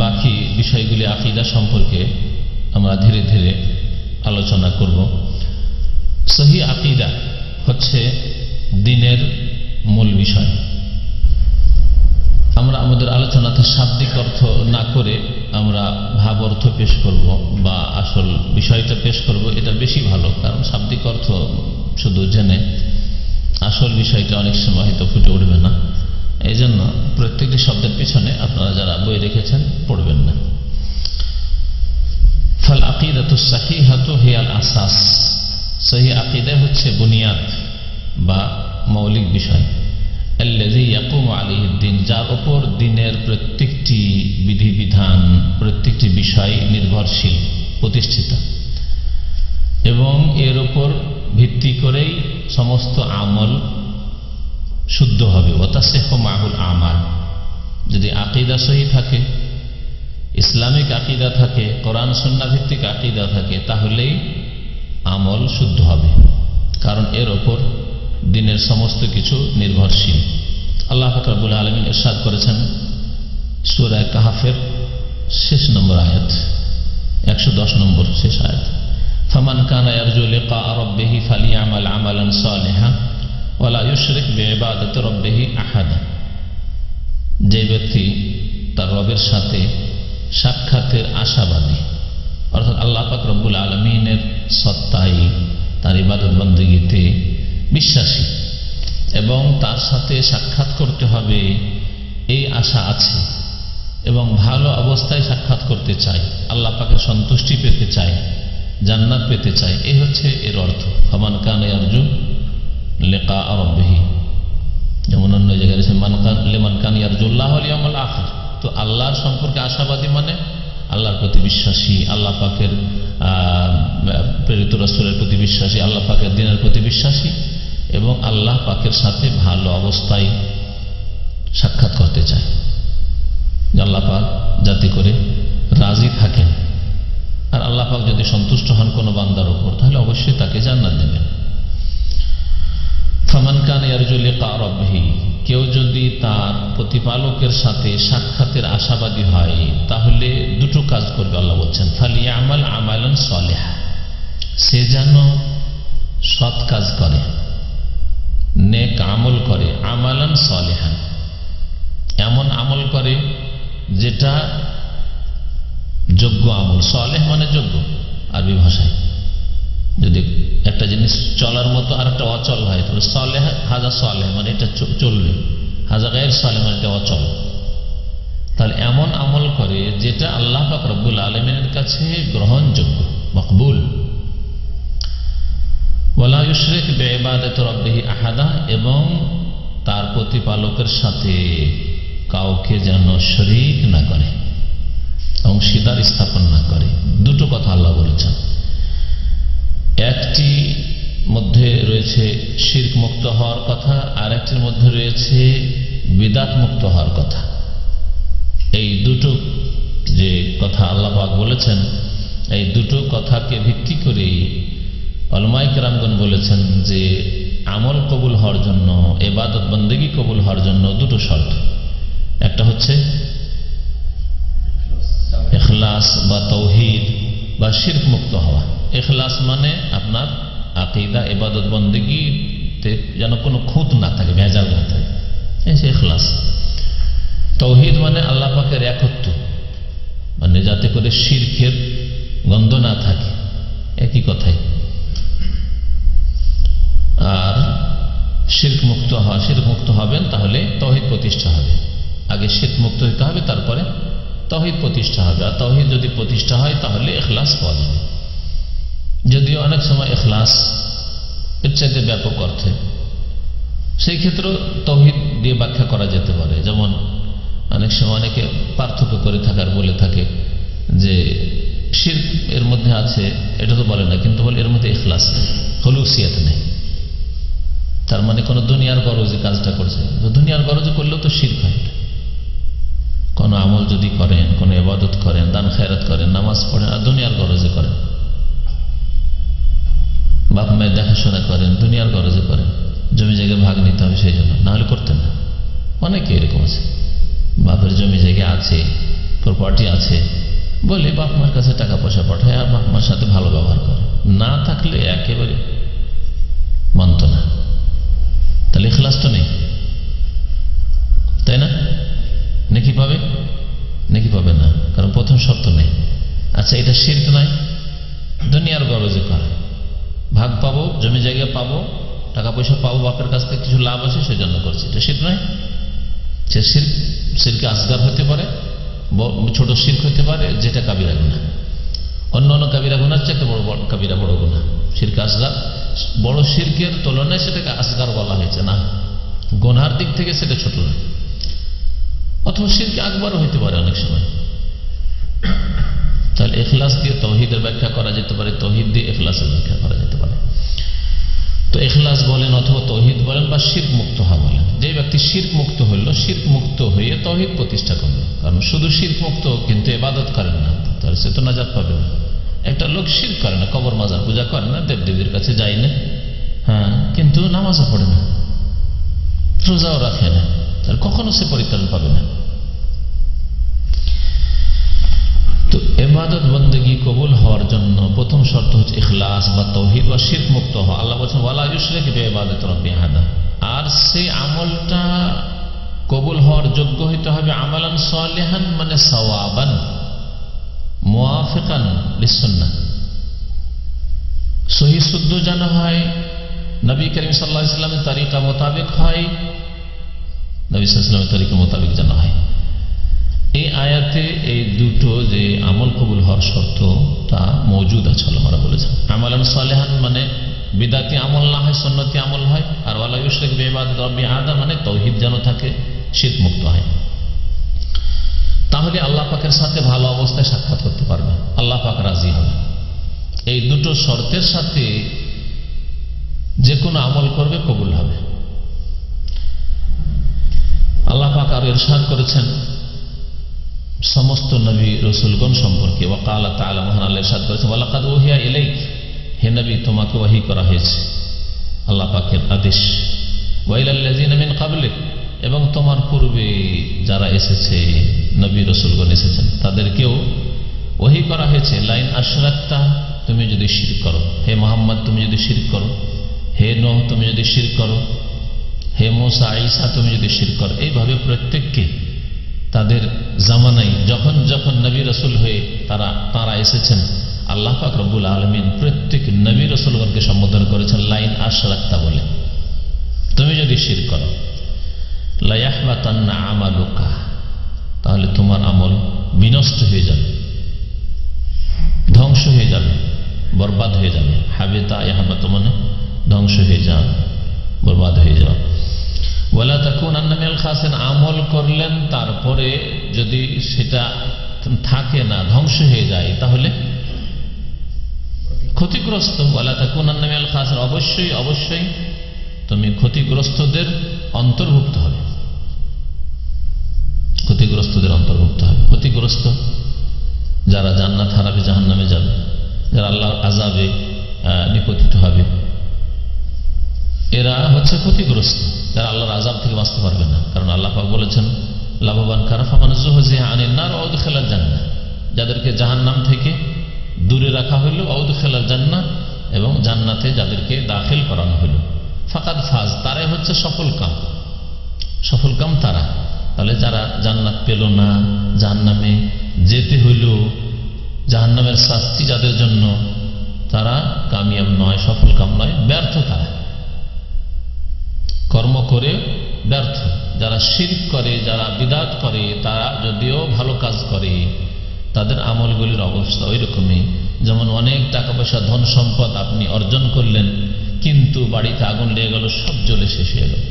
বাকি বিষয়গুলি আকীদা সম্পর্কে আমরা ধীরে ধীরে আলোচনা করব। সহিহ আকীদা হচ্ছে দ্বীনের মূল বিষয়। আমরা আমাদের আলোচনাতে শাব্দিক অর্থ না করে আমরা ভাব অর্থ পেশ করব বা আসল বিষয়টা পেশ করব, এটা বেশি ভালো। কারণ শাব্দিক অর্থ শুধু জেনে আসল বিষয়টা অনেক সময় হয়তো ফুটে উঠবে না। এই জন্য প্রত্যেকটি শব্দের পিছনে আপনারা যারা বই রেখেছেন পড়বেন না। ফাল আকিদাতু সাহিহাতু হিয়াল আসাস, সহিহ আকীদা হচ্ছে বুনিয়াদ বা মৌলিক বিষয়। আল্লাযী ইয়াকুমু আলাইহি দ্বীন, যার উপর দ্বীনের প্রত্যেকটি বিধিবিধান, প্রত্যেকটি বিষয় নির্ভরশীল, প্রতিষ্ঠিত, এবং এর উপর ভিত্তি করেই সমস্ত আমল শুদ্ধ হবে। ওয়াতাসিহু মাহুল আমাল, যদি আকীদা সহিহ থাকে, ইসলামিক আকীদা থাকে, কোরআন সুন্নাহ ভিত্তিক আকীদা থাকে, তাহলেই আমল শুদ্ধ হবে। কারণ এর উপর দ্বীনের সমস্ত কিছু নির্ভরশীল। আল্লাহ পাক রব্বুল আলামিন ইরশাদ করেছেন সূরা কাহফের শেষ নম্বর আয়াত, 110 নম্বর শেষ আয়াত, ফামান কানা ইয়ারজু লিকা রাব্বিহি ফালিয়ামাল আমালান সালিহা ওয়া লা ইউশরিক বিইবাদাতি রাব্বিহি আহাদা। যে ব্যক্তি তার রবের সাথে সাক্ষাতের আশাবাদী, অর্থাৎ আল্লাহ পাক রব্বুল আলামিনের সত্তায়, তার ইবাদত বন্দেগীতে বিশ্বাসী এবং তার সাথে সাক্ষাৎ করতে হবে এই আশা আছে, এবং ভালো অবস্থায় সাক্ষাৎ করতে চায়, আল্লাহ পাকের সন্তুষ্টি পেতে চায়, জান্নাত পেতে চায়, এই হচ্ছে এর অর্থ। ফামান কানা ইয়ারজু লিকা রাব্বিহি, যেমন অন্য জায়গায় আছে লিমান কানা ইয়ারজুল্লাহ ওয়াল ইয়াউমাল আখির। তো আল্লাহর সম্পর্কে আশাবাদী মানে আল্লাহর প্রতি বিশ্বাসী, আল্লাহ পাকের প্রেরিত রাসূলের প্রতি বিশ্বাসী, আল্লাহ পাকের দ্বীনের প্রতি বিশ্বাসী, এবং আল্লাহ পাকের সাথে ভালো অবস্থায় সাক্ষাৎ করতে চায়, আল্লাহ পাক যাতে করে রাজি থাকেন। আর আল্লাহ পাক যদি সন্তুষ্ট হন কোনো বান্দার উপর, তাহলে অবশ্যই তাকে জান্নাত দেবেন। ফামান কানা ইয়ারজু লিকা রাব্বিহি, কেউ যদি তার প্রতিপালকের সাথে সাক্ষাতের আশাবাদী হয় তাহলে দুটো কাজ করবে আল্লাহ বলছেন, ফালিয়ামাল আমালান সালিহা, সে যেন সৎ কাজ করে, নেক আমল করে, আমালান সালিহান, এমন আমল করে যেটা যোগ্য আমল। সালেহ মানে যোগ্য আরবি ভাষায়। যদি একটা জিনিস চলার মতো আর একটা অচল হয় তাহলে সালেহ, হাজা সালেহ মানে এটা চলবে, হাজা গায়ের সালেহ মানে এটা অচল। তাহলে এমন আমল করে যেটা আল্লাহ পাক রব্বুল আলামিনের কাছে গ্রহণযোগ্য, মকবুল। ওয়ালা ইউশরিক বিইবাদাতি রাব্বিহি আহাদা, এবং তার প্রতিপালকের সাথে কাউকে যেন শরীক না করে, অংশীদার স্থাপন না করে। দুটো কথা আল্লাহ বলেছেন, একটি মধ্যে রয়েছে শিরক মুক্ত হওয়ার কথা, আর একটির মধ্যে রয়েছে বিদাত মুক্ত হওয়ার কথা। এই দুটো যে কথা আল্লাহ পাক বলেছেন, এই দুটো কথাকে ভিত্তি করে উলামায়ে কেরামগণ বলেছেন যে আমল কবুল হওয়ার জন্য, ইবাদত বন্দেগী কবুল হওয়ার জন্য দুটো শর্ত। একটা হচ্ছে ইখলাস বা তৌহিদ বা শিরক মুক্ত হওয়া। ইখলাস মানে আপনার আকীদা, ইবাদত বন্দেগীতে যেন কোনো খুঁত না থাকে, ভেজাল না থাকে, এই ইখলাস। তৌহিদ মানে আল্লাহ পাকের একত্ব, মানে যাতে করে শিরকের গন্ধ না থাকে, একই কথাই। আর শিরক মুক্ত হওয়া, শিরক মুক্ত হবেন তাহলে তৌহিদ প্রতিষ্ঠা হবে। আগে শিরক মুক্ত হতে হবে, তারপরে তৌহিদ প্রতিষ্ঠা হবে। আর তৌহিদ যদি প্রতিষ্ঠা হয় তাহলে ইখলাস পাওয়া যাবে। যদিও অনেক সময় ইখলাস এর চাইতে ব্যাপক অর্থে, সেই ক্ষেত্রে তৌহিদ দিয়ে ব্যাখ্যা করা যেতে পারে। যেমন অনেক সময় অনেকে পার্থক্য করে থাকার বলে থাকে যে শিরক এর মধ্যে আছে, এটা তো বলে না, কিন্তু বলে এর মধ্যে ইখলাস নেই, হুলুসিয়াত নেই। তার মানে কোনো দুনিয়ার গরজে কাজটা করছে, দুনিয়ার গরজে করলেও তো শিরক হয়। কোন আমল যদি করেন, কোন ইবাদত করেন, দান খেরাত করেন, নামাজ পড়েন আর দুনিয়ার গরজে করেন, বাপ মায়ের দেখাশোনা করেন, দুনিয়ার গরজে করেন, জমি জায়গায় ভাগ নিতে হবে সেই জন্য, না হলে করতেন না। অনেকে এরকম আছে, বাপের জমি জায়গা আছে, প্রপার্টি আছে বলে বাপ মার কাছে টাকা পয়সা পাঠায় আর বাপ মার সাথে ভালো ব্যবহার করে, না থাকলে একেবারে মানত না। তাহলে ইখলাস তো নেই, তাই না? নেকি পাবে? নেকি পাবে না, কারণ প্রথম শর্ত নেই। আচ্ছা, এটা শিরক নয়, দুনিয়ার গরজে করা, ভাগ পাবো, জমি জায়গা পাবো, টাকা পয়সা পাবো, বাপের কাছ থেকে কিছু লাভ আছে সেই জন্য করছে, এটা শিরক নয়। সে শিরক, শিরকে আসগার হতে পারে, ছোট শিরক হতে পারে, যেটা কাবিরা গুনাহ। অন্য অন্য কাবিরা গুনার চাইতে বড় বড় কাবিরা বড় গুনাহ। শিরক আসগার, বড় শিরকের তুলনায় সেটাকে আসগার বলা হয়েছে না, গুনার দিক থেকে সেটা ছোট নয়। অথবা শিরকে আকবরও হইতে পারে অনেক সময়। তাহলে ইখলাস দিয়ে তৌহিদের ব্যাখ্যা করা যেতে পারে, তৌহিদ দিয়ে ইখলাসের ব্যাখ্যা করা যেতে পারে। তো ইখলাস বলেন অথবা তৌহিদ বলেন বা শিরক মুক্ত হওয়া বলেন। যে ব্যক্তি শিরক মুক্ত হইল, শিরক মুক্ত হয়ে তৌহিদ প্রতিষ্ঠা করলো, কারণ শুধু শিরক মুক্ত কিন্তু ইবাদত করেন না, তাহলে সে তো নাজাত পাবে না। একটা লোক শিরক করে না, কবর মাজার পূজা করে না, দেবদেবীর কাছে যায় না, হ্যাঁ, কিন্তু নামাজও পড়ে না, রোজাও রাখে না, তাহলে কখনো সে পরিত্রাণ পাবে না। তো ইবাদত বন্দেগী কবুল হওয়ার জন্য প্রথম শর্ত হচ্ছে ইখলাস বা তৌহিদ বা শিরক মুক্ত হওয়া। আল্লাহ বলেছেন ওয়ালা ইউশরিক বিইবাদাতি রাব্বিহি আহাদা, আর সেই আমলটা কবুল হওয়ার যোগ্য হইতে হবে আমালান সালিহান, মানে সাওয়াবান মুওয়াফিকান লিসুন্নাহ, সহিহ শুদ্ধ যেন হয়, নবী করিম সাল্লাল্লাহু আলাইহি ওয়াসাল্লামের তরিকা মোতাবেক হয়, নবী সাল্লাল্লাহু আলাইহি ওয়াসাল্লামের তরিকা মোতাবেক যেন হয়। এই আয়াতে এই দুটো যে আমল কবুল হওয়ার শর্ত তা মজুদ আছে, আমরা বলেছেন। আমালান সালিহান মানে বিদাতি আমল না হয়, সুন্নতি আমল হয়, আর ওয়ালা ইউশরিক বিইবাদাতি রাব্বিহি আহাদা মানে তৌহিদ যেন থাকে, শিরক মুক্ত হয়। তাহলে আল্লাহ পাকের সাথে ভালো অবস্থায় সাক্ষাৎ করতে পারবে, আল্লাহ পাক রাজি হবে। এই দুটো শর্তের সাথে যে কোনো আমল করবে কবুল হবে। আল্লাহ পাক আর ইরশাদ করেছেন সমস্ত নবী রাসূলগণ সম্পর্কে, ওয়াকালা তাআলা, মহান আল্লাহ ইরশাদ করেছেন ওয়ালাকাদ উহিয়া ইলাইক, হে নবী তোমাকে ওহী করা হয়েছে, আল্লাহ পাকের আদেশ, ওয়া ইলাল্লাযিনা মিন ক্বাবলিক, এবং তোমার পূর্বে যারা এসেছে নবী রাসূলগণ এসেছেন তাদেরকেও ওহী করা হয়েছে, লাইন আশরাকতা, তুমি যদি শিরক করো, হে মুহাম্মদ তুমি যদি শিরক করো, হে নূহ তুমি যদি শিরক করো, হে মূসা ঈসা তুমি যদি শিরক করো। এইভাবে প্রত্যেককে তাদের জামানায় যখন যখন নবী রাসূল হয়ে তারা এসেছেন, আল্লাহ পাক রব্বুল আলামিন প্রত্যেক নবী রাসূলগণকে সম্বোধন করেছেন লাইন আশরাকতা বলে। তুমি যদি শিরক করো, লা ইয়াহবাতান্না আমালুকা, তাহলে তোমার আমল বিনষ্ট হয়ে যাবে, ধ্বংস হয়ে যাবে, বরবাদ হয়ে যাবে। হাবিতা ইয়াহবাত মানে ধ্বংস হয়ে যাওয়া, বরবাদ হয়ে যাওয়া। ওয়ালা তাকুনান্না মিনাল খাসিরিন, আমল করলেন তারপরে যদি সেটা থাকে না, ধ্বংস হয়ে যায়, তাহলে ক্ষতিগ্রস্ত। ওয়ালা তাকুনান্না মিনাল খাসিরিন, অবশ্যই অবশ্যই তুমি ক্ষতিগ্রস্তদের অন্তর্ভুক্ত হবে, ক্ষতিগ্রস্তদের অন্তর্ভুক্ত হবে। ক্ষতিগ্রস্ত যারা জান্নাত হারাবে, জাহান্নামে যাবে, যারা আল্লাহর আযাবে নিপতিত হবে, এরা হচ্ছে ক্ষতিগ্রস্ত, যারা আল্লাহর আযাব থেকে বাঁচতে পারবে না। কারণ আল্লাহ পাক বলেছেন লাভবান কারা ফামান যুহজিহা আনিন নার ওয়া উদখিলাল জান্নাহ, যাদেরকে জাহান্নাম থেকে দূরে রাখা হলো, ওয়া উদখিলাল জান্নাহ, এবং জান্নাতে যাদেরকে দাখিল করানো হলো, ফাকাদ ফাজ, তারাই হচ্ছে সফলকাম, সফলকাম তারা। তাহলে যারা জান্নাত পেল না, জাহান্নামে যেতে হইল, জাহান্নামের শাস্তি যাদের জন্য, তারা কামিয়াব নয়, সফলকাম নয়, ব্যর্থ তারা, কর্ম করে ব্যর্থ। যারা শিরক করে, যারা বিদআত করে, তারা যদিও ভালো কাজ করে, তাদের আমলগুলির অবস্থা ওই রকমই। যেমন অনেক টাকা পয়সা ধন সম্পদ আপনি অর্জন করলেন, কিন্তু বাড়িতে আগুন লেগে গেল, সব জ্বলে শেষ হয়ে গেল।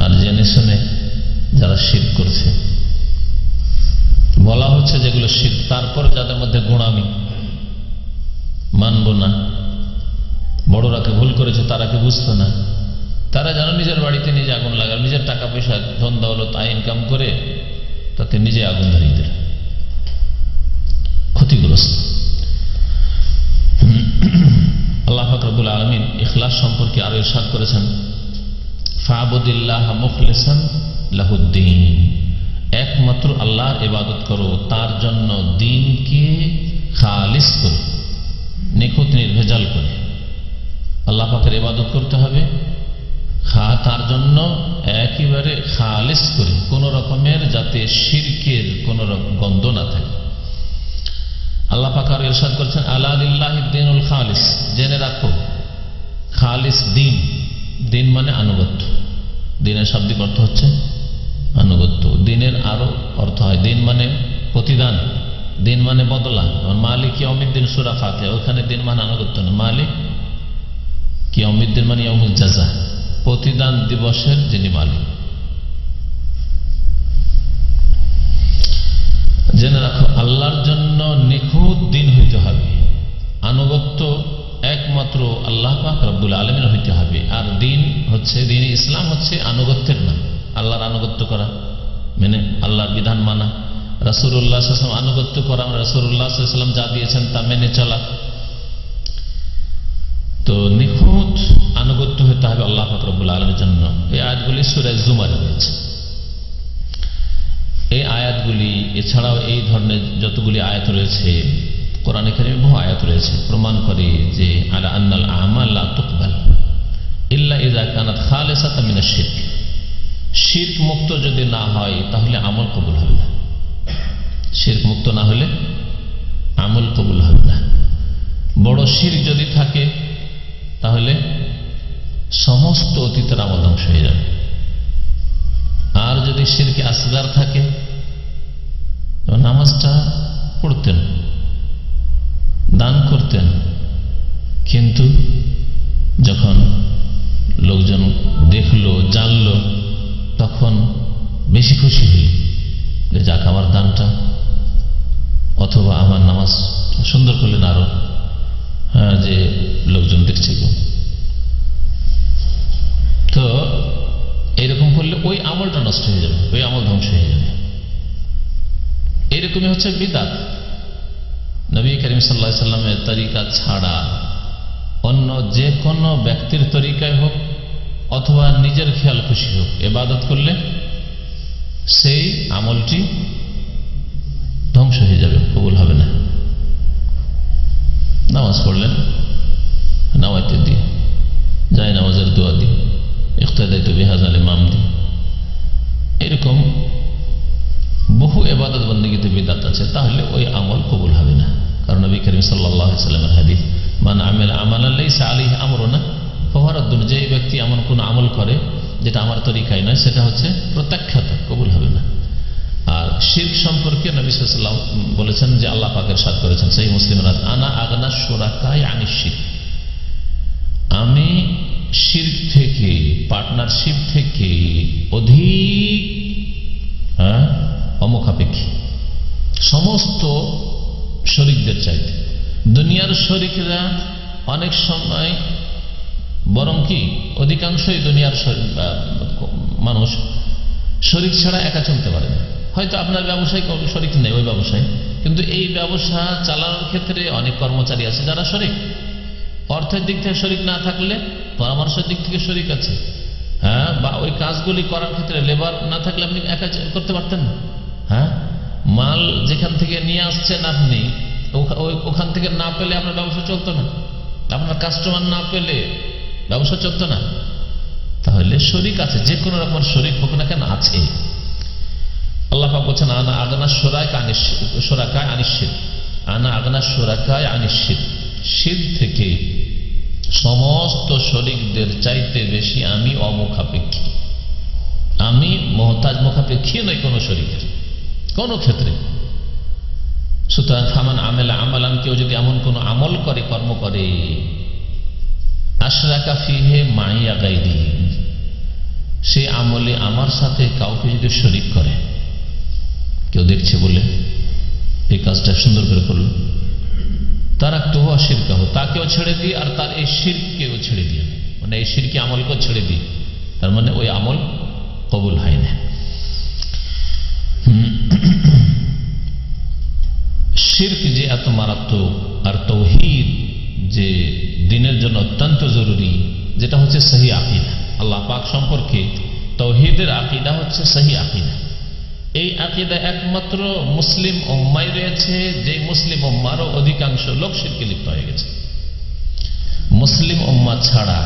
আর জেনে শুনে যারা শিরক করছে, বলা হচ্ছে যেগুলো শিরক, তারপর যাদের মধ্যে গোঁড়ামি, মানব না, বড়রাকে ভুল করেছে তারাকে বুঝতো না, তারা যেন নিজের বাড়িতে নিজে আগুন লাগাল, নিজের টাকা পয়সা ধন দৌলত আয় ইনকাম করে তাতে নিজে আগুন ধরিয়ে দিল, ক্ষতিগ্রস্ত। আল্লাহ পাক রব্বুল আলামিন ইখলাস সম্পর্কে আরো ইরশাদ করেছেন, ফাবুদিল্লাহ মুখলিসান লাহুদ্দিন, একমাত্র আল্লাহর ইবাদত করো, তার জন্য দ্বীনকে খালিস করে, নিখুঁত নির্ভেজাল করে। আল্লাহ পাকের ইবাদত করতে হবে তার জন্য একেবারে খালিস করে, কোন রকমের যাতে শিরকের কোন গন্ধ না থাকে। আল্লাহ পাক আর ইরশাদ করেছেন, আলা লিল্লাহিদ দীনুল খালিস, জেনে রাখো খালিস দিন, দিন মানে আনুগত্য, দিনের শাব্দিক অর্থ হচ্ছে আনুগত্য। দিনের আরো অর্থ হয়, দিন মানে প্রতিদান, দিন মানে বদলা। মালিক ইয়াউমিদ্দিন সূরা ফাতিহা, ওখানে দিন মানে আনুগত্য না, মালিক ইয়াউমিদ্দিন মানে ইয়াউমুল জাযা, প্রতিদান দিবসের যিনি মালিক। জেনে রাখো আল্লাহর জন্য নিখুঁত দিন হইতে হবে, আনুগত্য একমাত্র আল্লাহ পাক রব্বুল আলামিন হইতে হবে। আর দিন হচ্ছে, দিন ইসলাম হচ্ছে আনুগত্যের নাম, আল্লাহর আনুগত্য করা, মানে আল্লাহর বিধান মানা, রাসূলুল্লাহ সাল্লাল্লাহু আলাইহি ওয়াসাল্লাম আনুগত্য করা, রাসূলুল্লাহ সাল্লাল্লাহু আলাইহি ওয়াসাল্লাম যা দিয়েছেন তা মেনে চলা। তো নিখুঁত আনুগত্য হতে হবে আল্লাহ পাক রব্বুল আলামিনের জন্য। এই আয়াতগুলি সূরা জুমারে রয়েছে। এই আয়াতগুলি এছাড়াও এই ধরনের যতগুলি আয়াত রয়েছে কোরআনে কারিমে, বহু আয়াত রয়েছে, প্রমাণ করে যে আলা আন্নাল আমাল লা তুকবাল ইল্লা ইযা কানাত খালিসাতাম মিনাশ শিরক, শিরক মুক্ত যদি না হয় তাহলে আমল কবুল হবে না, শিরক মুক্ত না হলে আমল কবুল হবে না। বড় শিরক যদি থাকে তাহলে সমস্ত অতীতের আমল ধ্বংস হয়ে যাবে। আর যদি শিরকে আসগার থাকে, নামাজটা পড়তেন, দান করতেন, কিন্তু যখন লোকজন দেখলো, জানলো, তখন বেশি খুশি হই যে যাক আমার দানটা অথবা আমার নামাজ সুন্দর করলেন আরো, হ্যাঁ, যে লোকজন দেখছে গো। তো এইরকম করলে ওই আমলটা নষ্ট হয়ে যাবে, ওই আমল ধ্বংস হয়ে যাবে। এইরকমই হচ্ছে বিদআত। নবী করিম সাল্লাল্লাহু আলাইহি ওয়াসাল্লামের তরিকা ছাড়া অন্য যে কোনো ব্যক্তির তরিকায় হোক অথবা নিজের খেয়াল খুশি হোক, ইবাদত করলে সেই আমলটি ধ্বংস হয়ে যাবে, কবুল হবে না। নামাজ পড়লেন নামাজের দিয়ে, যাই নামাজের দোয়া দিয়ে, ইখতিদাইতু বিহাযাল ইমাম দিয়ে, এরকম বহু ইবাদত বন্দেগীতে বিদআত আছে, তাহলে ওই আমল কবুল হবে না। কারণ নবী করিম সাল্লাল্লাহু আলাইহি ওয়াসাল্লামের হাদিস, মান আমিলা আমালান লাইসা আলাইহি আমরুনা ফাহুয়া রাদ্দুন, যে ব্যক্তি এমন কোন আমল করে যেটা আমার তরিকায় নয়, সেটা হচ্ছে প্রত্যাখ্যাত, কবুল হবে না। আর শিরক সম্পর্কে নবী সাল্লাল্লাহু আলাইহি ওয়াসাল্লাম বলেছেন যে আল্লাহ পাক ইরশাদ করেছেন সহিহ মুসলিমের হাদিস, আনা আগনা শুরাকাই আনিশ শিরক, আমি শিরক থেকে, পার্টনারশিপ থেকে অধিক অমুখাপেক্ষী সমস্ত শরীকদের চাইতে। দুনিয়ার শরীকরা অনেক সময়, বরং কি অধিকাংশই দুনিয়ার মানুষ শরীক ছাড়া একা চলতে পারে না। হয়তো আপনার ব্যবসায় শরীক নেই ওই ব্যবসায়, কিন্তু এই ব্যবসা চালানোর ক্ষেত্রে অনেক কর্মচারী আছে যারা শরীক। অর্থের দিক থেকে শরীক না থাকলে পরামর্শের দিক থেকে শরীক আছে, হ্যাঁ, বা ওই কাজগুলি করার ক্ষেত্রে লেবার না থাকলে আপনি একা করতে পারতেন না। হ্যাঁ, মাল যেখান থেকে নিয়ে আসছেন আপনি, ওখান থেকে না পেলে আপনার ব্যবসা চলতো না, আপনার কাস্টমার না পেলে ব্যবসা চলতো না। তাহলে শরীক আছে, যে কোনো রকমের শরীক হোক না কেন আছে। আল্লাহ পাক বলছেন আনা আগনা শুরাকায় আনিশ শিরক, আনা আগনা শুরাকায় আনিশ শিরক, শিরক থেকে সমস্ত শরীকদের চাইতে বেশি আমি অমুখাপেক্ষী, আমি মুহতাজ, মুখাপেক্ষী নই কোনো শরীকের কোনো ক্ষেত্রে। সুতরাং ফামান আমেলা আমালান, কেউ যদি এমন কোন আমল করে, কর্ম করে, আশরাকা ফিহে মাইয়া গায়রি, সে আমলে আমার সাথে কাউকে যদি শরীক করে, কেউ দেখছে বলে এই কাজটা সুন্দর করে করলো, তার একটু শিরকা হোক, তাকেও ছেড়ে দিই আর তার এই শিরকেও ছেড়ে দিই, মানে এই শিরকি আমলকেও ছেড়ে দিই, তার মানে ওই আমল কবুল হয় না। শিরক যে এত মারাত্মক, আর তৌহিদ যে দ্বীনের জন্য অত্যন্ত জরুরি, যেটা হচ্ছে সহি আকীদা। আল্লাহ পাক সম্পর্কে তৌহিদের আকীদা হচ্ছে সহি আকীদা। এই আকীদা একমাত্র মুসলিম উম্মায় রয়েছে, যে মুসলিম উম্মারও অধিকাংশ লোক শিরকে লিপ্ত হয়ে গেছে। মুসলিম উম্মাহ ছাড়া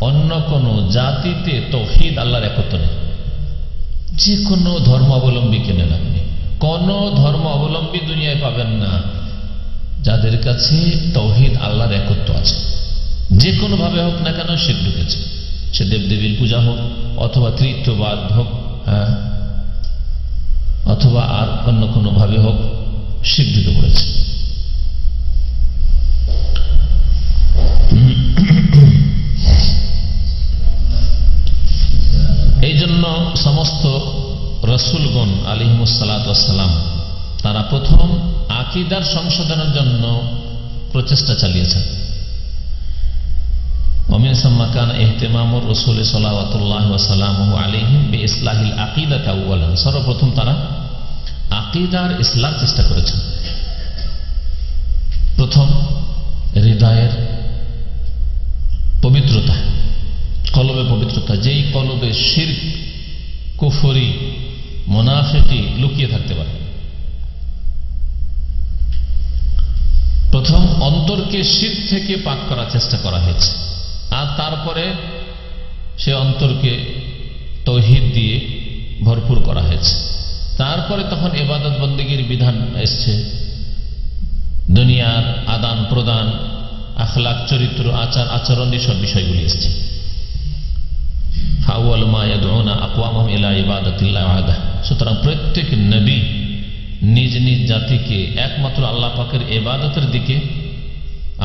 অন্য কোন জাতিতে তৌহিদ আল্লাহর একত্র নেই। যে কোনো ধর্ম অবলম্বীকে নেন আপনি, কোন ধর্ম অবলম্বী দুনিয়ায় পাবেন না যাদের কাছে তৌহিদ আল্লাহর একত্র আছে। যে কোনো ভাবে হোক না কেন শিরক ঢুকেছে, সে দেবদেবীর পূজা হোক, অথবা তৃতীয়বাদ হোক, হ্যাঁ, অথবা আর অন্য কোনো ভাবে হোক, শিরক ঢুকে পড়েছে। এই জন্য সমস্ত রাসূলগণ আলাইহিমুস সালাতু ওয়াস সালাম তারা প্রথম আকীদার সংশোধনের জন্য প্রচেষ্টা চালিয়েছেন। ওমিন সাম্মা কানা ইহতিমামুর রাসূল সাল্লাল্লাহু ওয়া সাল্লামুহু আলাইহি বিইসলাহিল আকীদাতি আউয়ালান, সর্বপ্রথম তারা আকীদার ইসলাহ চেষ্টা করেছেন। প্রথম হৃদয়ের পবিত্রতা, কলবে পবিত্রতা, যেই কলবে শিরক, কুফরি, মুনাফিকি লুকিয়ে থাকতে পারে। প্রথম অন্তরকে শিরক থেকে পাক করার চেষ্টা করা হয়েছে, আর তারপরে সে অন্তরকে তৌহিদ দিয়ে ভরপুর করা হয়েছে। তারপরে তখন ইবাদত বন্দেগীর বিধান এসছে, দুনিয়ার আদান প্রদান, আখলাক, চরিত্র, আচার আচরণ, এসব বিষয়গুলি এসছে। ফাউয়াল মা ইয়াদউনা আকওয়ামহুম ইলা ইবাদাতিল্লাহি ওয়াহদাহ। সুতরাং প্রত্যেক নবী নিজ নিজ জাতিকে একমাত্র আল্লাহ পাকের ইবাদতের দিকে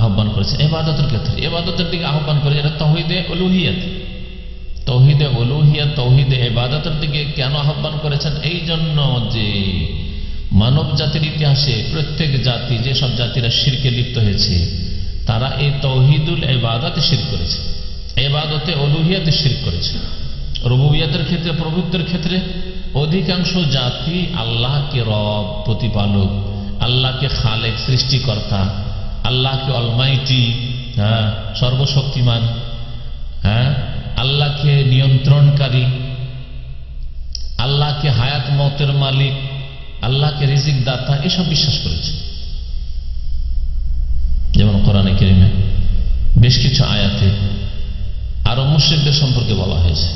আহ্বান করেছে। ইবাদতের ক্ষেত্রে ইবাদতের দিকে আহ্বান করে, এটা তাওহীদে উলুহিয়ত, তাওহীদে উলুহিয়ত, তাওহীদে ইবাদতের দিকে কেন আহ্বান করেছেন? এই জন্য যে মানব জাতির ইতিহাসে প্রত্যেক জাতি, যে সব জাতিরা শিরকে লিপ্ত হয়েছে, তারা এই তাওহীদুল ইবাদতে শিরক করেছে, ইবাদতে উলুহিয়তে শিরক করেছে। রুবুবিয়তের ক্ষেত্রে, প্রভুত্বের ক্ষেত্রে অধিকাংশ জাতি আল্লাহকে রব, প্রতিপালক, আল্লাহকে খালেক, সৃষ্টিকর্তা, আল্লাহকে অলমাইটি, হ্যাঁ, সর্বশক্তিমান, হ্যাঁ, আল্লাহকে নিয়ন্ত্রণকারী, আল্লাহকে হায়াত মতের মালিক, আল্লাহকে রিজিক দাতা, এসব বিশ্বাস করেছে। যেমন কোরআনে কারীমে বেশ কিছু আয়াতে আরো মুশরিকদের সম্পর্কে বলা হয়েছে।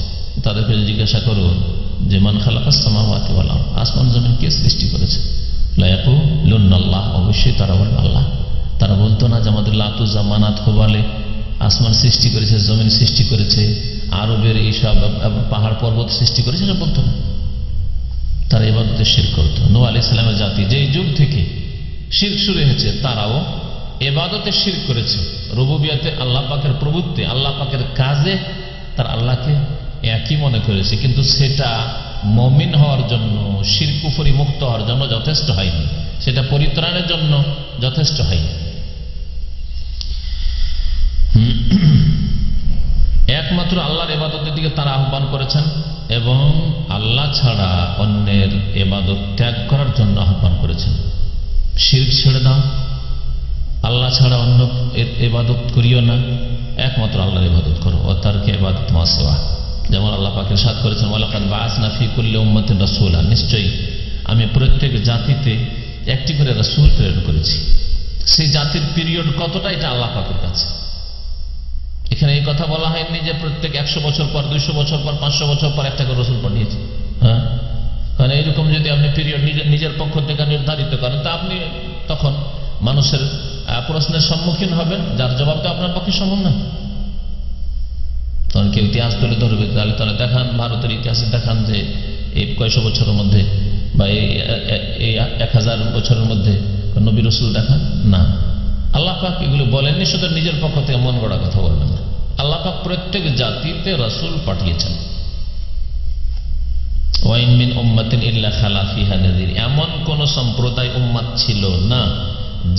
তাদেরকে জিজ্ঞাসা করো যে মান খালাকাস সামাওয়াতি ওয়াল আরদ, আসমান জমিন কে সৃষ্টি করেছে? লা ইয়াকুলুনাল্লাহ, অবশ্যই তারা বলবে আল্লাহ। তারা বলতো না যে আমাদের লাতু জামানাত হোবালে আসমান সৃষ্টি করেছে, জমিন সৃষ্টি করেছে, আরবের এইসব পাহাড় পর্বত সৃষ্টি করেছে, এটা বলতো না। তারা ইবাদতে শিরক করত। নূহ আলাইহিস সালামের জাতি যেই যুগ থেকে শিরক শুরু হয়েছে, তারাও ইবাদতে শিরক করেছে। রুবুবিয়াতে আল্লাহ পাকের প্রভুত্বে, আল্লাহ পাকের কাজে তার আল্লাহকে একই মনে করেছে, কিন্তু সেটা মুমিন হওয়ার জন্য, শিরক কুফরি মুক্ত হওয়ার জন্য যথেষ্ট হয়নি, সেটা পরিত্রাণের জন্য যথেষ্ট হয়নি। একমাত্র আল্লাহর ইবাদতের দিকে তারা আহ্বান করেছেন এবং আল্লাহ ছাড়া অন্যের ইবাদত ত্যাগ করার জন্য আহ্বান করেছেন। শিরক ছেড়ে দাও, আল্লাহ ছাড়া অন্য ইবাদত করিও না, একমাত্র আল্লাহর ইবাদত করো। ও তারকে ইবাদত মা সিওয়া, যেমন আল্লাহ পাক ইরশাদ করেছেন ওয়ালাকাদ বাআসনা ফি কুল্লি উম্মাতিন রাসূলা, নিশ্চয়ই আমি প্রত্যেক জাতিতে একটি করে রাসূল প্রেরণ করেছি। সেই জাতির পিরিয়ড কতটা, এটা আল্লাহ পাকের কাছে। এখানে এই কথা বলা হয়নি যে প্রত্যেক 100 বছর পর, 200 বছর পর, 500 বছর পর একটা করে রাসূল পাঠিয়েছে। হ্যাঁ, কারণ এইরকম যদি আপনি পিরিয়ড নিজের পক্ষ থেকে নির্ধারিত করেন, তা আপনি তখন মানুষের প্রশ্নের সম্মুখীন হবেন, যার জবাব তো আপনার পক্ষে সম্ভব না। তখন কেউ ইতিহাস তুলে ধরবে, তাহলে তারা দেখান, ভারতের ইতিহাসে দেখান যে এই কয়শো বছরের মধ্যে বা এই 1000 বছরের মধ্যে নবী রাসূল দেখান না। আল্লাহ পাক এগুলো বলেননি, শুধু নিজের পক্ষ থেকে মন গড়া কথা বলবেন না। আল্লাহ পাক প্রত্যেক জাতিতে রাসূল পাঠিয়েছেন। ওয়াইন মিন উম্মাতিন ইল্লা খালা ফিহা নাযীর, এমন কোন সম্প্রদায় উম্মাত ছিল না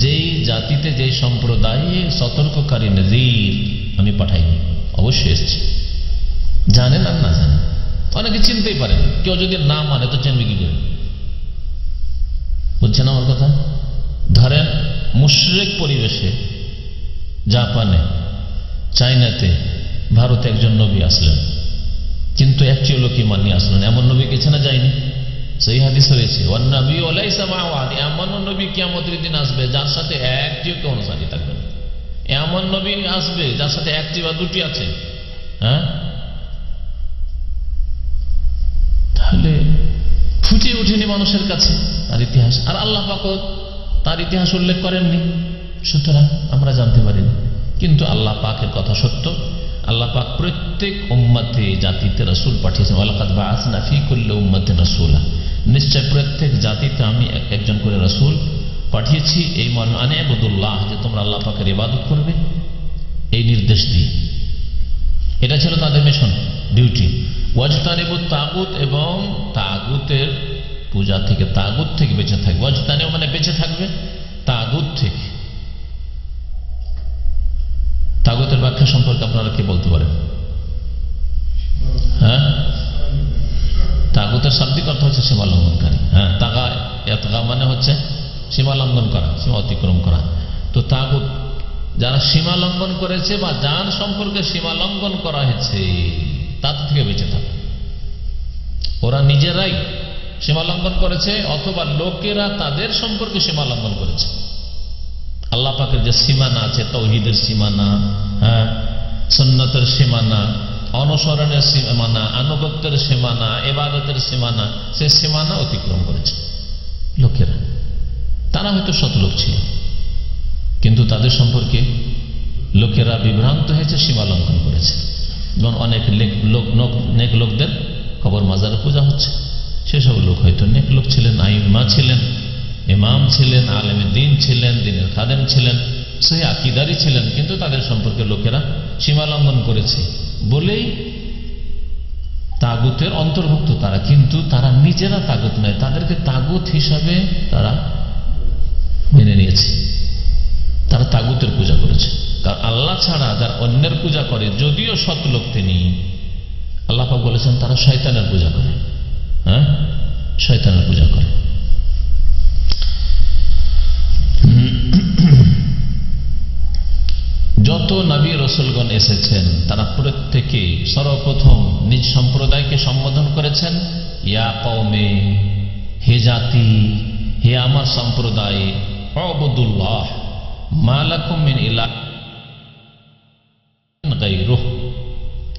যেই জাতিতে, যেই সম্প্রদায়ে সতর্ককারী নযীর আমি পাঠাইনি। অবশ্যই এসেছে, জানেন আর না জানেন, অনেকে চিনতেই পারেন। কেউ যদি না মানে তো চিনবে কি করে? বুঝছেন আমার কথা? ধরেন মুশরিক পরিবেশে, জাপানে, চায়নাতে, ভারতে একজন নবী আসলেন, কিন্তু একটিও লোকই মানি আসলেন। এমন নবী কে চেনা যায়নি? সেই হাদিস রয়েছে ওয়ান নবী ওয়ালাইসা মা'আহু আহাদ, এমন নবী কিয়ামতের দিন আসবে যার সাথে একটিও কেউ অনুসারী থাকবে না। এমন নবী আসবে যার সাথে একটি বা দুটি আছে। হ্যাঁ, তাহলে ফুটে ওঠেনি মানুষের কাছে তার ইতিহাস, আর আল্লাহ পাক তার ইতিহাস উল্লেখ করেননি, সুতরাং আমরা জানতে পারিনি। কিন্তু আল্লাহ পাকের কথা সত্য, আল্লাহ পাক প্রত্যেক উম্মতে, জাতিতে রাসূল পাঠিয়েছেন। ওয়ালাকাদ বাআসনা ফি কুল্লি উম্মাতিন রাসূলা, নিশ্চয় প্রত্যেক জাতিতে আমি একজন করে রাসূল পাঠিয়েছি, এই মর্মে আন ইবুদুল্লাহ, যে তোমরা আল্লাহ পাকের ইবাদত করবে, এই নির্দেশ দিয়ে। এটা ছিল তাদের মিশন, ডিউটি। ওয়াজতানিবুত তাগুত, এবং তাগুতের পূজা থেকে, তাগুত থেকে বেঁচে থাকবে। ওয়াজতানিবু মানে বেঁচে থাকবে তাগুত থেকে। তাগুতের ব্যাখ্যা সম্পর্কে আপনারা কি বলতে পারেন? হ্যাঁ, তাগুতের শাব্দিক অর্থ হচ্ছে সীমা লঙ্ঘনকারী। হ্যাঁ, তাগা ইয়াতগা মানে হচ্ছে সীমা লঙ্ঘন করা, সীমা অতিক্রম করা। তো তাগুত যারা সীমা লঙ্ঘন করেছে বা যার সম্পর্কে সীমা লঙ্ঘন করা হয়েছে, তাদের থেকে বেঁচে থাকে। ওরা নিজেরাই সীমা লঙ্ঘন করেছে অথবা লোকেরা তাদের সম্পর্কে সীমা লঙ্ঘন করেছে। আল্লাহ পাকের যে সীমানা আছে, তাওহীদের সীমানা, হ্যাঁ, সুন্নতের সীমানা, অনুসরণের সীমানা, আনুগত্যের সীমানা, ইবাদতের সীমানা, সেই সীমানা অতিক্রম করেছে লোকেরা। তারা হয়তো সৎ লোক ছিল, কিন্তু তাদের সম্পর্কে লোকেরা বিভ্রান্ত হয়েছে, সীমা লঙ্ঘন করেছে। যেমন অনেক নেক লোকদের কবর মাজারে পূজা হচ্ছে, সেসব লোক হয়তো নেক লোক ছিলেন, আইম্মা ছিলেন, ইমাম ছিলেন, আলেমে দ্বীন ছিলেন, দ্বীনের খাদেম ছিলেন, সেই আকীদারী ছিলেন, কিন্তু তাদের সম্পর্কে লোকেরা সীমা লঙ্ঘন করেছে বলেই তাগুতের অন্তর্ভুক্ত তারা। কিন্তু তারা নিজেরা তাগুত নয়, তাদেরকে তাগুত হিসাবে তারা মেনে নিয়েছে। তারা তাগুতের পূজা করেছে। কারণ আল্লাহ ছাড়া যারা অন্যের পূজা করে, যদিও সৎ লোক তিনি, আল্লাহ পাক বলেছেন তারা শয়তানের পূজা করে। হ্যাঁ, শয়তানের পূজা করে। যত নবী রসুলগণ এসেছেন তারা প্রত্যেকে সর্বপ্রথম নিজ সম্প্রদায়কে সম্বোধন করেছেন ইয়া কওমে, হে জাতি, হে আমার সম্প্রদায়, উবুদুল্লাহ মা লাকুম মিন ইলাহিন গায়রুহু,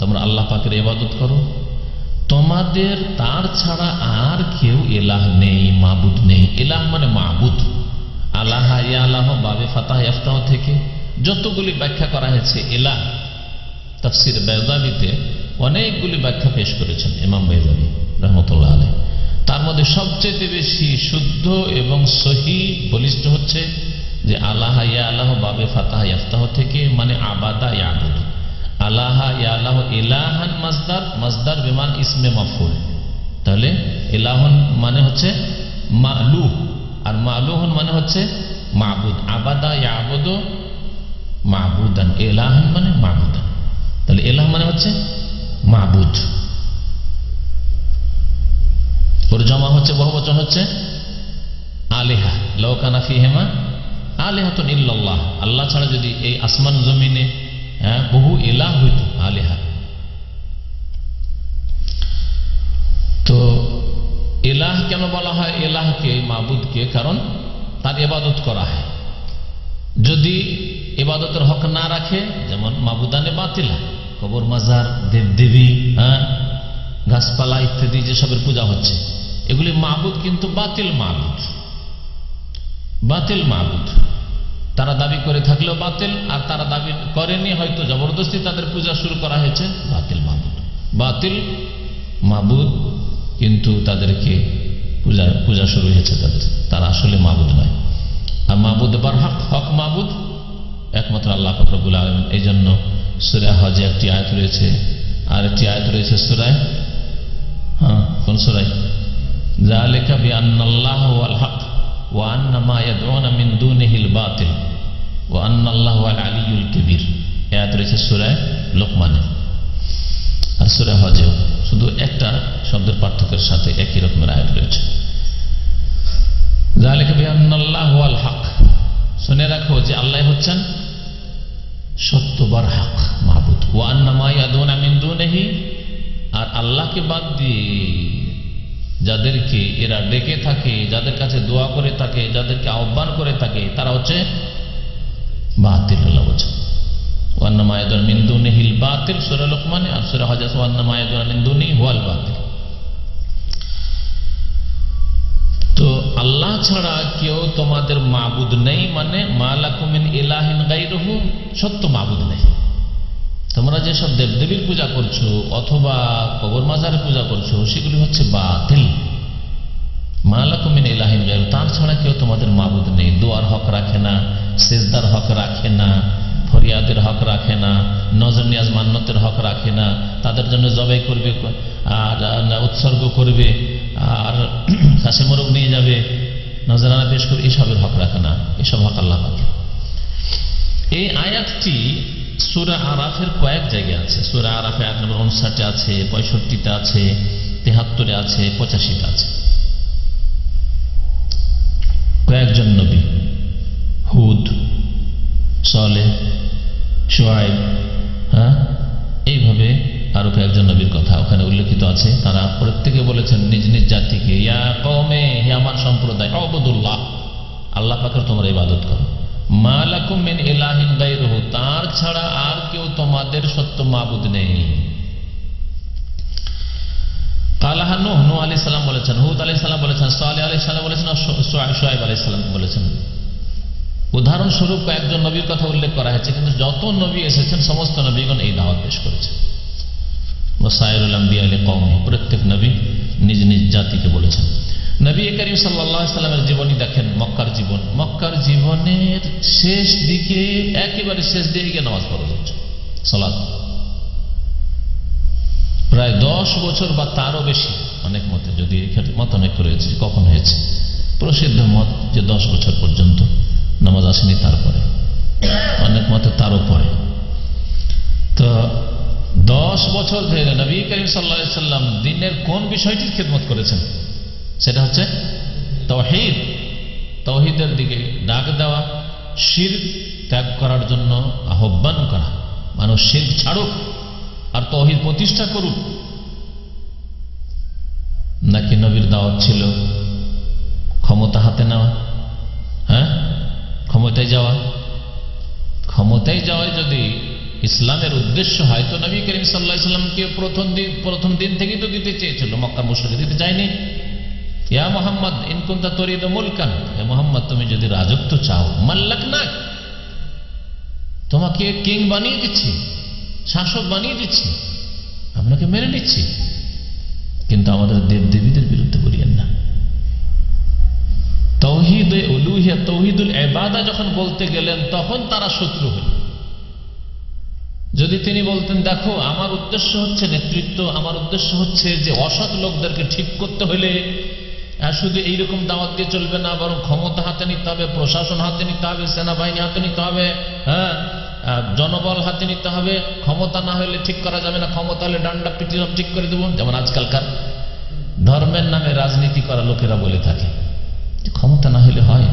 তোমরা আল্লাহ পাকের ইবাদত করো, তোমাদের তার ছাড়া আর কেউ ইলাহ নেই, মাবুদ নেই। ইলাহ মানে মাবুদ। আল্লাহ ইয়া আল্লাহ বাবে ফাতাহ ইফতাহ থেকে যতগুলি ব্যাখ্যা করা হয়েছে ইলাহ, তাফসির বাইজাবিতে অনেকগুলি ব্যাখ্যা পেশ করেছেন ইমাম বাইজাবি রহমতুল্লাহ আলাইহি। তার মধ্যে সবচেয়ে বেশি শুদ্ধ এবং সহি বলিষ্ঠ হচ্ছে যে আল্লাহ ইয়া আল্লাহ বাবে ফাতাহ ইফতাহ থেকে মানে আবাদা ইয়াবুদ। আল্লাহ ইয়া আল্লাহ ইলাহান মাসদার, মাসদার বিমান ইসমে মাফউল। তাহলে ইলাহুন মানে হচ্ছে মালুহ, আর মালুহুন মানে হচ্ছে মাবুদ। আবাদা ইয়াবুদু মাবুদান, ইলাহান মানে মাবুদান। তাহলে ইলাহ মানে হচ্ছে মাবুদ। ওর জমা হচ্ছে, বহুবচন হচ্ছে আলিহা। লাউ কানা ফীহিমা আলিহাতুন ইল্লাল্লাহ, আল্লাহ ছাড়া যদি এই আসমান জমিনে বহু ইলাহ হইত, আলিহা। তো ইলাহ কেন বলা হয় ইলাহকে, মাবুদকে? কারণ তার ইবাদত করা হয়। যদি ইবাদতের হক না রাখে, যেমন মাবুদানে বাতিলা, কবর মাজার, দেবদেবী, গাছপালা ইত্যাদি যেসবের পূজা হচ্ছে, এগুলি মাবুদ কিন্তু বাতিল মাবুদ, বাতিল মাবুদ। তারা দাবি করে থাকলেও বাতিল, আর তারা দাবি করেনি, হয়তো জবরদস্তি তাদের পূজা শুরু করা হয়েছে, বাতিল মাবুদ। বাতিল মাবুদ কিন্তু তাদেরকে পূজা শুরু হয়েছে তাদের, তারা আসলে মাবুদ নয়। আর মাবুদ বারহক, হক মাবুদ একমাত্র আল্লাহ পাক রব্বুল আলামিন। এই জন্য সূরা হজে একটি আয়াত রয়েছে, আর একটি আয়াত রয়েছে সূরায়, কোন সূরায়? যালিকা বিআন্নাল্লাহু ওয়াল হক ওয়া আন্না মা ইয়াদউনা মিন দুনিহিল বাতিল ওয়া আন্নাল্লাহু আল আলিয়্যুল কাবীর। এই আয়াত রয়েছে সূরায় লোকমানে আর সূরা হজেও, শুধু একটা শব্দের পার্থক্যের সাথে একই রকমের আয়াত রয়েছে। যালিকা বিআন্নাল্লাহু ওয়াল হক, শুনে রাখো যে আল্লাহ হচ্ছেন সত্যবার হক মাবুদ। ওয়া আন্না মা ইয়াদউনা মিন দুনিহি, আর আল্লাহকে বাদ দিয়ে যাদেরকে এরা ডেকে থাকে, যাদের কাছে দোয়া করে থাকে, যাদেরকে আহ্বান করে থাকে, তারা হচ্ছে বাতিল। আল্লাহ বলছেন ওয়া আন্না মা ইয়াদউনা মিন দুনিহিল বাতিল, সূরা লোকমানে, আর সূরা হজ ওয়া আন্না মা ইয়াদউনা মিন দুনিহি হুয়াল বাতিল। তো আল্লাহ ছাড়া কেউ তোমাদের মাবুদ নেই, মানে মা লাকুম মিন ইলাহিন গায়রুহু, সত্য মাবুদ নেই। তোমরা যেসব দেবদেবীর পূজা করছো অথবা কবর মাজারের পূজা করছো, সেগুলি হচ্ছে বাতিল। মা লাকুম মিন ইলাহিন গায়রুহু, তার ছাড়া কেউ তোমাদের মাবুদ নেই। দোয়ার হক রাখে না, সেজদার হক রাখে না, ফরিয়াদের হক রাখে না, নজর নিয়াজ মান্নতের হক রাখে না, তাদের জন্য জবাই করবে আর উৎসর্গ করবে, আর কাছে মোরগ নিয়ে যাবে, নজরানা পেশ করবে, এসবের হক রাখে না। এসব হক আল্লাহ পাকের। এই আয়াতটি সূরা আরাফের কয়েক জায়গায় আছে। সূরা আরাফে আয়াত নম্বর 59 আছে, 65 আছে, 73 আছে, 85 আছে। কয়েকজন নবী, হুদ, সালেহ, শুআয়ব, এইভাবে আরো কয়েকজন নবীর কথা ওখানে উল্লেখিত আছে। তারা প্রত্যেকে বলেছেন নিজ নিজ জাতিকে, ইয়া কওমে, হে আমার সম্প্রদায়, উবুদুল্লাহ, আল্লাহ পাকের তোমরা ইবাদত করো। মা লাকুম মিন ইলাহিন গায়রুহু, তার ছাড়া আর কেউ তোমাদের সত্য মাবুদ নেই। কালাহা নূহ, নূহ আলাইহিস সালাম বলেছেন, হুদ আলাইহিস সালাম বলেছেন, সালেহ আলাইহিস সালাম বলেছেন, শুআয়ব আলাইহিস সালাম বলেছেন। উদাহরণস্বরূপ কয়েকজন নবীর কথা উল্লেখ করা হয়েছে, কিন্তু যত নবী এসেছেন সমস্ত নবীগণ এই দাওয়াত পেশ করেছেন। ওয়াসায়রুল আম্বিয়া লিকওমি, প্রত্যেক নবী নিজ নিজ জাতিকে বলেছেন। নবী করিম সাল্লাল্লাহু আলাইহি ওয়াসাল্লামের জীবনী দেখেন, মক্কার জীবন, মক্কার জীবনের শেষ দিকে, একেবারে শেষ দিকে নামাজ ফরজ হচ্ছে, সালাত। প্রায় 10 বছর বা তারও বেশি, অনেক মতে, যদি মত অনেক রয়েছে কখন হয়েছে, প্রসিদ্ধ মত যে 10 বছর পর্যন্ত নামাজ আসেনি, তারপরে অনেক মতে তারও পরে। তো 10 বছর ধরে নবী করিম সাল্লাল্লাহু আলাইহি ওয়াসাল্লাম দ্বীনের কোন বিষয়টির খেদমত করেছেন? সেটা হচ্ছে তাওহীদ, তাওহীদের দিকে ডাক দেওয়া, শিরক ত্যাগ করার জন্য আহ্বান করা, মানুষ শিরক ছাড়ুক আর তাওহীদ প্রতিষ্ঠা করুক, নাকি নবীর দাওয়াত ছিল ক্ষমতা হাতে নেওয়া? ক্ষমতায় যাওয়া? ক্ষমতায় যাওয়ায় যদি ইসলামের উদ্দেশ্য হয় তো নবী করিম সাল্লাল্লাহু আলাইহি ওয়াসাল্লামকে প্রথম দিন থেকেই তো দিতে চেয়েছিল, মক্কার মুশরিকরা দিতে চায়নি। ইয়া মুহাম্মদ ইন কুনতা তুরিদু মুলকান, হে মুহাম্মদ তুমি যদি রাজত্ব চাও, মাল্লাকনাক, তোমাকে কিং বানিয়ে দিচ্ছি, শাসক বানিয়ে দিচ্ছি, আপনাকে মেনে নিচ্ছি, কিন্তু আমাদের দেবদেবীদের বিরুদ্ধে বলিয়েন না। তাওহীদে উলুহিয়্যাহ, তাওহীদুল ইবাদা যখন বলতে গেলেন তখন তারা শত্রু হল। যদি তিনি বলতেন দেখো আমার উদ্দেশ্য হচ্ছে নেতৃত্ব, আমার উদ্দেশ্য হচ্ছে যে অসৎ লোকদেরকে ঠিক করতে হলে শুধু এইরকম দাওয়াত দিয়ে চলবে না, বরং ক্ষমতা হাতে নিতে হবে, প্রশাসন হাতে নিতে হবে, সেনাবাহিনী হাতে নিতে হবে, জনবল হাতে নিতে হবে, ক্ষমতা না হলে ঠিক করা যাবে না, ক্ষমতা হলে ডান্ডা পিটি সব ঠিক করে দেবো, যেমন আজকালকার ধর্মের নামে রাজনীতি করা লোকেরা বলে থাকে, ক্ষমতা না হলে হয়,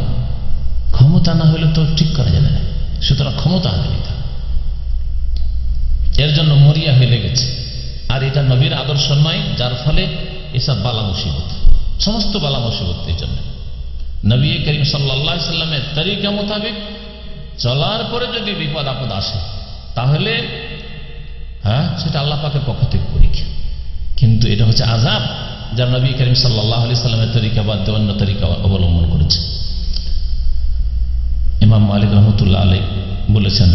ক্ষমতা না হলে তো ঠিক করা যাবে না, সুতরাং ক্ষমতা হাতে নিতে হবে। এর জন্য মরিয়া হয়ে লেগেছে। আর এটা নবীর আদর্শ নয়, যার ফলে এসব বালা মুসিবত, সমস্ত বালা মুসিবত। এই জন্য নবী করিম সাল্লাল্লাহু আলাইহি সাল্লামের তরিকা মোতাবেক চলার পরে যদি বিপদ আপদ আসে তাহলে সেটা আল্লাহ পাকের পক্ষ থেকে পরীক্ষা, কিন্তু এটা হচ্ছে আযাব যারা নবী করিম সাল্লাল্লাহু আলাইহি সাল্লামের তরিকা বাদ দিয়ে অন্য তরিকা অবলম্বন করেছে। ইমাম মালিক রাহমাতুল্লাহ আলাইহি বলেছেন,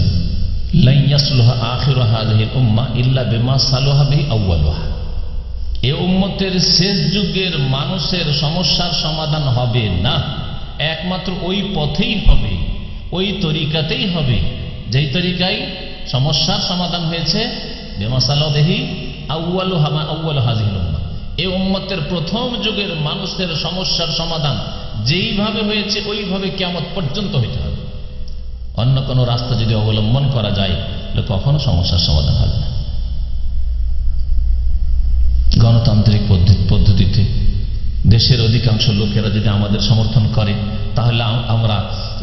লা ইয়াসলুহা আখিরু হাযিহিল উম্মাহ ইল্লা বিমা সালাহা বিহি আউয়ালুহা, এই উম্মতের শেষ যুগের মানুষের সমস্যার সমাধান হবে না, একমাত্র ওই পথেই হবে, ওই তরিকাতেই হবে যেই তরিকায় সমস্যার সমাধান হয়েছে। বিমা সালাহা বিহি আউয়ালুহা, মা আউয়ালু হাযিহিল উম্মাহ, এই উম্মতের প্রথম যুগের মানুষের সমস্যার সমাধান যেইভাবে হয়েছে ওইভাবে কিয়ামত পর্যন্ত হইতে হবে। অন্য কোনো রাস্তা যদি অবলম্বন করা যায় তাহলে কখনো সমস্যার সমাধান হবে না। গণতান্ত্রিক পদ্ধতিতে দেশের অধিকাংশ লোকেরা যদি আমাদের সমর্থন করে তাহলে আমরা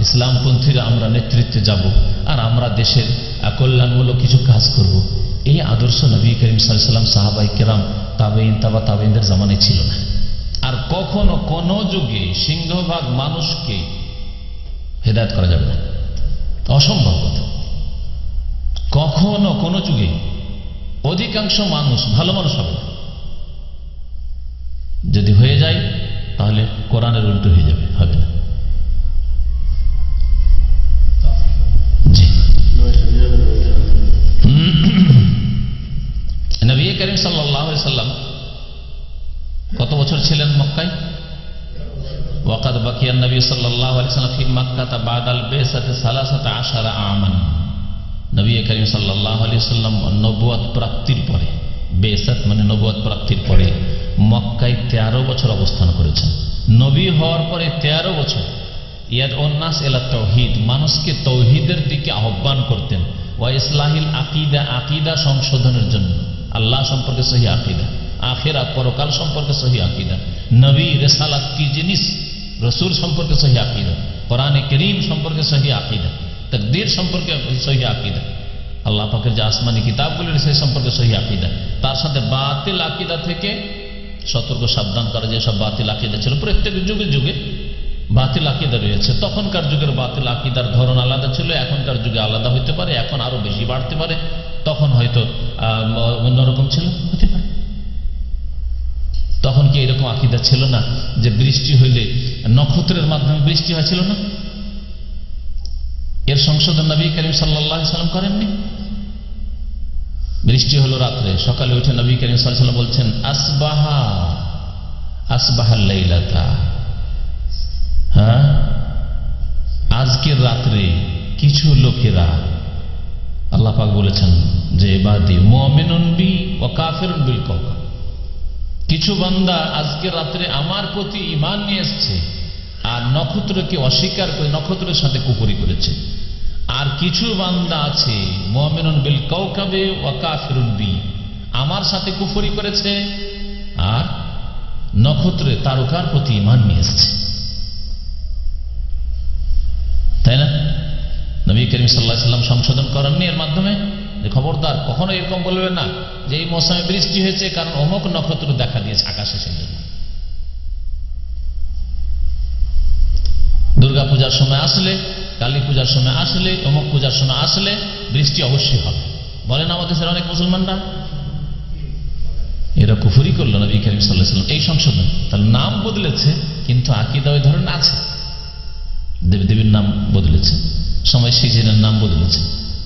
ইসলামপন্থীরা আমরা নেতৃত্বে যাব আর আমরা দেশের কল্যাণমূলক কিছু কাজ করব। এই আদর্শ নবী করিম সাল্লাল্লাহু আলাইহি ওয়াসাল্লাম, সাহাবায়ে কেরাম, তাবেঈন, তাবেঈনদের জামানায় ছিল না। আর কখনো কোন যুগে সিংহভাগ মানুষকে হেদায়েত করা যাবে না, অসম্ভব কথা। কখনো কোন যুগে অধিকাংশ মানুষ ভালো মানুষ হবে না, যদি হয়ে যায় তাহলে কোরআনের উল্টো হয়ে যাবে, হবে না। জি, নবী করিম সাল্লাল্লাহু আলাইহি সাল্লাম কত বছর ছিলেন মক্কায়? ওয়াকাদ বাকিয়া নবী সাল্লাল্লাহু আলাইহি সাল্লাম ফি মক্কা বাদাল বিসাতি 13 আমান। নবী করিম সাল্লাল্লাহু আলাইহি সাল্লাম নবুয়ত প্রাপ্তির পরে, বিসাত মানে নবুয়ত প্রাপ্তির পরে মক্কায় 13 বছর অবস্থান করেছেন। নবী হওয়ার পরে 13 বছর ইয়াদউন নাস ইলা তাওহীদ, মানুষকে তাওহীদের দিকে আহ্বান করতেন। ওয়া ইসলাহিল আকীদা, আকীদা সংশোধনের জন্য, আল্লাহ সম্পর্কে সহি আকীদা, আখিরাত পরকাল সম্পর্কে সহি আকীদা, নবী রিসালাত কি জিনিস, রাসূল সম্পর্কে সহি আকীদা, কোরআনে কারীম সম্পর্কে সহি আকীদা, তাকদীর সম্পর্কে সহি আকীদা, আল্লাহ পাকের যে আসমানি কিতাবগুলি সেই সম্পর্কে সহি আকীদা, তার সাথে বাতিল আকীদা থেকে সতর্ক সাবধান করা। যেসব বাতিল আকীদা ছিল, প্রত্যেক যুগে যুগে বাতিল আকীদা রয়েছে। তখনকার যুগের বাতিল আকীদার ধরন আলাদা ছিল, এখনকার যুগে আলাদা হইতে পারে, এখন আরো বেশি বাড়তে পারে, তখন হয়তো অন্যরকম ছিল, হতে পারে। তখন কি এরকম আকীদা ছিল না যে বৃষ্টি হইলে নক্ষত্রের মাধ্যমে বৃষ্টি হয়েছিল না? এর সংশোধন নবী করিম সাল্লাল্লাহু আলাইহি সাল্লাম করেননি। বৃষ্টি হলো রাত্রে, সকালে উঠে নবী করিম সাল্লাল্লাহু আলাইহি সাল্লাম বলছেন আসবাহাল লাইলাতা, আজকের রাত্রে কিছু লোকেরা, আল্লাহ পাক বলেছেন যে ইবাদি মুমিনুন বি ওয়া কাফিরুন বিল কাওকাব, কিছু বান্দা আজকের রাত্রে আমার প্রতি ঈমান নিয়ে এসেছে আর নক্ষত্রকে অস্বীকার করে নক্ষত্রের সাথে কুফরি করেছে। আর কিছু বান্দা আছে মুমিনুন বিল কাওকাবে ওয়া কাফিরুন বি, আমার সাথে কুফরি করেছে আর নক্ষত্রের তারকার প্রতি ঈমান নিয়ে এসেছে। তাই না? নবী করিম সাল্লাল্লাহু আলাইহি ওয়াসাল্লাম সংশোধন করেননি এর মাধ্যমে যে খবরদার কখনো এরকম বলবেন না যে এই মৌসুমে বৃষ্টি হয়েছে কারণ অমুক নক্ষত্র দেখা দিয়েছে আকাশে, সেই জন্য। দুর্গা পূজার সময় আসলে, কালী পূজার সময় আসলে, অমুক পূজার সময় আসলে বৃষ্টি অবশ্যই হবে বলেন আমাদের দেশের অনেক মুসলমানরা। এরা কুফরি করলো নবী করিম সাল্লাল্লাহু আলাইহি ওয়াসাল্লাম এই সংশোধন। তাহলে নাম বদলেছে কিন্তু আকীদা ওই ধরনের আছে, দেবীর নাম বদলেছে, সময় সিজনের নাম বদলেছে,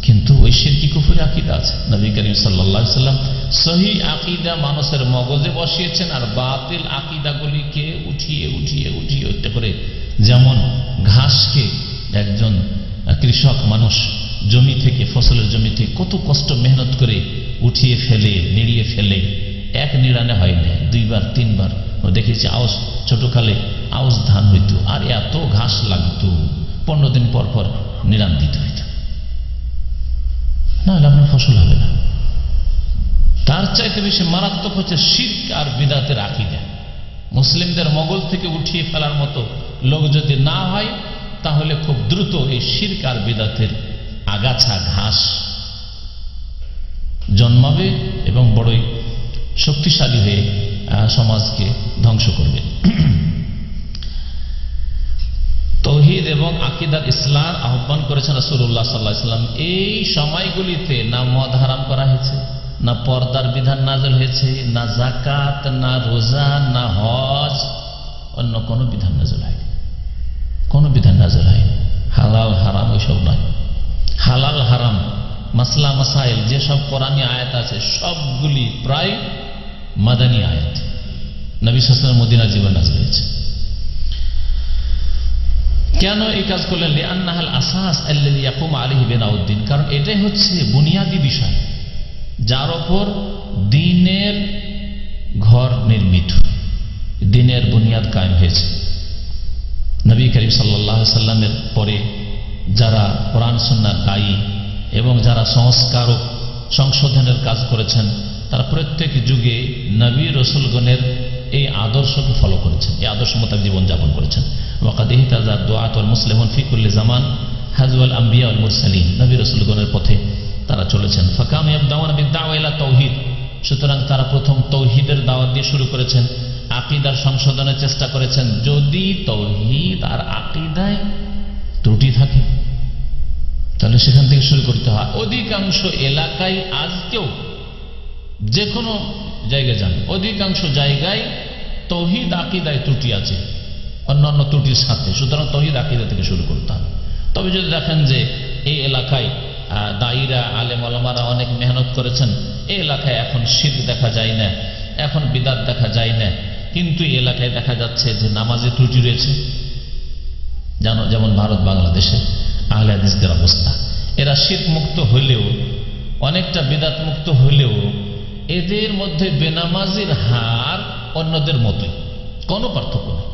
কিন্তু ওই শিরকি কুফরি আকীদা আছে। নবী করিম সাল্লাল্লাহু আলাইহি ওয়াসাল্লাম সহি আকীদা মানুষের মগজে বসিয়েছেন আর বাতিল আকীদাগুলিকে উঠিয়ে উঠিয়ে উঠিয়ে উঠতে করে, যেমন ঘাসকে একজন কৃষক মানুষ জমি থেকে, ফসলের জমি থেকে কত কষ্ট মেহনত করে উঠিয়ে ফেলে, নিড়িয়ে ফেলে, এক নিড়ানে হয় না, দুইবার তিনবার। দেখেছি আউশ, ছোটকালে আউশ ধান হইতো আর এত ঘাস লাগতো, 15 দিন পর পর নিড়ান দিতে হইত, না হলে আপনার ফসল হবে না। তার চাইতে বেশি মারাত্মক হচ্ছে শিরক আর বিদআতের আকীদা। মুসলিমদের মগজ থেকে উঠিয়ে ফেলার মতো লোক যদি না হয় তাহলে খুব দ্রুত এই শিরক আর বিদআতের আগাছা ঘাস জন্মাবে এবং বড়ই শক্তিশালী হয়ে সমাজকে ধ্বংস করবে। তাওহীদ এবং আকীদার ইসলাম আহ্বান করেছেন রাসূলুল্লাহ সাল্লাল্লাহু আলাইহি ওয়াসাল্লাম। এই সময়গুলিতে না মদ হারাম করা হয়েছে, না পর্দার বিধান নাযিল হয়েছে, না যাকাত, না রোজা, না হজ, অন্য কোনো বিধান নাযিল হয়নি, কোনো বিধান নাযিল হয়নি। হালাল হারাম ওইসব নয়। হালাল হারাম মাসলা মাসাইল যেসব কোরআনী আয়াত আছে সবগুলি প্রায় মাদানী আয়াত, নবী সাল্লাল্লাহু আলাইহি ওয়াসাল্লাম মদিনার জীবনে নাযিল হয়েছে। কেন এই কাজ করলেন? লিআন্নাহাল আসাস আল্লাযী ইয়াকুমু আলাইহি বিনাউদ্দিন, কারণ এটাই হচ্ছে বুনিয়াদী বিষয় যার উপর দ্বীনের ঘর নির্মিত, দ্বীনের বুনিয়াদ কায়েম হয়েছে। নবী করিম সাল্লাল্লাহু আলাইহি ওয়াসাল্লামের পরে যারা কোরআন সুন্নাহর দায়ী এবং যারা সংস্কারক, সংশোধনের কাজ করেছেন, তারা প্রত্যেক যুগে নবী রাসূলগণের এই আদর্শকে ফলো করেছেন, এই আদর্শ মোতাবেক জীবনযাপন করেছেন। ওয়াকাদ ইহতাযা দুআত ওয়াল মুসলিহুন ফি কুল্লি জামান হাযওয়াল আম্বিয়া ওয়াল মুরসালিন, নবী রাসূলগণের পথে তারা চলেছেন। ফাকানু ইয়াবদাউনা বিদ-দাওয়া ইলা তাওহীদ, সুতরাং তারা প্রথম তৌহিদের দাওয়াত দিয়ে শুরু করেছেন, আকীদার সংশোধনের চেষ্টা করেছেন। যদি তৌহিদ আর আকীদায় ত্রুটি থাকে তাহলে সেখান থেকে শুরু করতে হয়। অধিকাংশ এলাকায় আজকেও যে কোনো জায়গায় যান, অধিকাংশ জায়গায় তৌহিদ আকীদায় ত্রুটি আছে অন্যান্য ত্রুটির সাথে, সুতরাং তৌহিদ আকীদা থেকে শুরু করতে হবে। তবে যদি দেখেন যে এই এলাকায় দায়ীরা, আলেম ওলামারা অনেক মেহনত করেছেন, এই এলাকায় এখন শিরক দেখা যায় না, এখন বিদআত দেখা যায় না, কিন্তু এই এলাকায় দেখা যাচ্ছে যে নামাজে ত্রুটি রয়েছে, জানো যেমন ভারত বাংলাদেশে আহলে হাদিসদের অবস্থা। এরা শিরক মুক্ত হইলেও, অনেকটা বিদআত মুক্ত হইলেও এদের মধ্যে বেনামাজির হার অন্যদের মতোই, কোনো পার্থক্য নেই।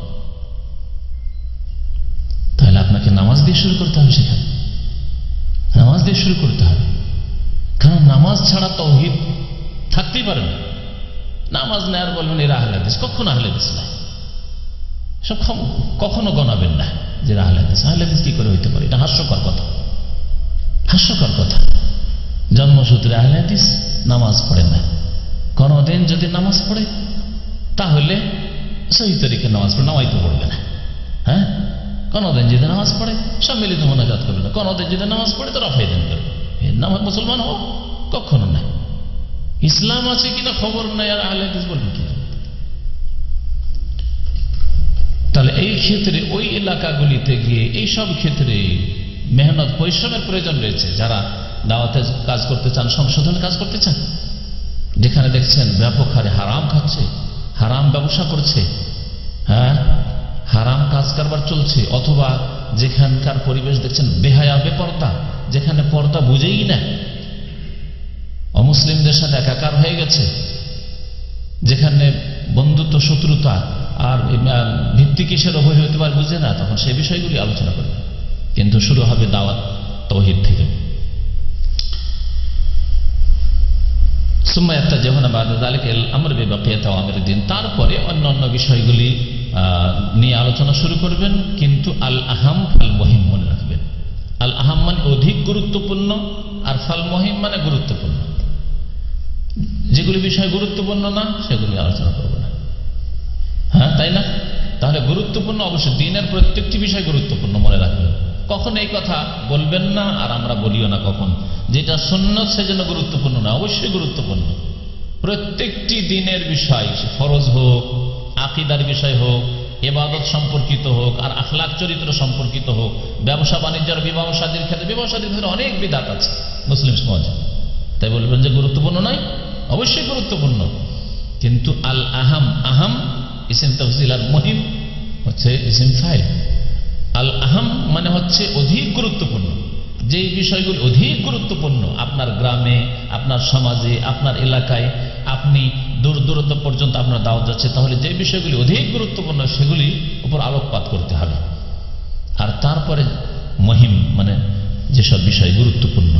তাহলে আপনাকে নামাজ দিয়ে শুরু করতে হবে, সেখানে নামাজ দিয়ে শুরু করতে হবে, কারণ নামাজ ছাড়া তাওহীদ থাকতেই পারে না। নামাজ নেই আর বলবেন এরা আহলে হাদিস, কখনো আহলে হাদিস না, সব কখনো গণাবেন না যে আহলে হাদিস। আহলে হাদিস কি করে হইতে পারে? এটা হাস্যকর কথা, হাস্যকর কথা। জন্মসূত্রে আহলে হাদিস, নামাজ পড়ে না, কোনদিন যদি নামাজ পড়ে তাহলে সহি তরিকে নামাজ পড়ে, নামাই তো পড়বে না। হ্যাঁ, কোনদিন যদি নামাজ পড়ে সম্মিলিত মোনাজাত করবে না, কোনদিন যদি নামাজ পড়ে তো রাফায়ে দান করবে, নামাজ মুসলমান হও কখনো নাই। ইসলাম আছে কিনা খবর নাই আর আহলে হাদিস বলবে কি? তাহলে এই ক্ষেত্রে ওই এলাকাগুলিতে গিয়ে এই সব ক্ষেত্রে মেহনত পরিশ্রমের প্রয়োজন রয়েছে। যারা দাওয়াতের কাজ করতে চান, সংশোধনের কাজ করতে চান, যেখানে দেখছেন ব্যাপক হারে হারাম খাচ্ছে, হারাম ব্যবসা করছে, হ্যাঁ হারাম কাজ কারবার চলছে, অথবা যেখানকার পরিবেশ দেখছেন বেহায়া বেপর্দা, যেখানে পর্দা বুঝেই না, অমুসলিমদের সাথে একাকার হয়ে গেছে, যেখানে বন্ধুত্ব শত্রুতা আর ভিত্তি কিসের অবৈ হতে পারে বুঝে না, তখন সেই বিষয়গুলি আলোচনা করবে। কিন্তু শুরু হবে দাওয়াত তাওহীদ থেকে। তারপরে অন্যান্য বিষয়গুলি নিয়ে আলোচনা শুরু করবেন, কিন্তু আল আহাম আল মুহিম মনে রাখবেন। আল আহাম মানে অধিক গুরুত্বপূর্ণ, আর ফাল মহিম মানে গুরুত্বপূর্ণ। যেগুলি বিষয় গুরুত্বপূর্ণ না সেগুলি আলোচনা করবো না, হ্যাঁ তাই না? তাহলে গুরুত্বপূর্ণ অবশ্যই, দিনের প্রত্যেকটি বিষয় গুরুত্বপূর্ণ, মনে রাখবেন। কখন এই কথা বলবেন না, আর আমরা বলিও না কখন যেটা সুন্নাত সেজন্য গুরুত্বপূর্ণ না, অবশ্যই গুরুত্বপূর্ণ। প্রত্যেকটি দিনের বিষয়, ফরজ হোক, আকীদার বিষয় হোক, ইবাদত সম্পর্কিত হোক, আর আখলাক চরিত্র সম্পর্কিত হোক, ব্যবসা বাণিজ্যের বিবাহ শাদীর ক্ষেত্রে, বিবাহ শাদীর ক্ষেত্রে অনেক বিধাত আছে মুসলিম সমাজে, তাই বলবেন যে গুরুত্বপূর্ণ নয়? অবশ্যই গুরুত্বপূর্ণ। কিন্তু আল আহাম, আহাম ইসিম তাফজিল, আর মহিম হচ্ছে ইসিম ফাইল। আল আহাম মানে হচ্ছে অধিক গুরুত্বপূর্ণ। যেই বিষয়গুলি অধিক গুরুত্বপূর্ণ আপনার গ্রামে, আপনার সমাজে, আপনার এলাকায়, আপনি দূর দূরত্ব পর্যন্ত আপনার দাওয়াত যাচ্ছে, তাহলে যে বিষয়গুলি অধিক গুরুত্বপূর্ণ সেগুলি উপর আলোকপাত করতে হবে। আর তারপরে মহিম মানে যেসব বিষয় গুরুত্বপূর্ণ,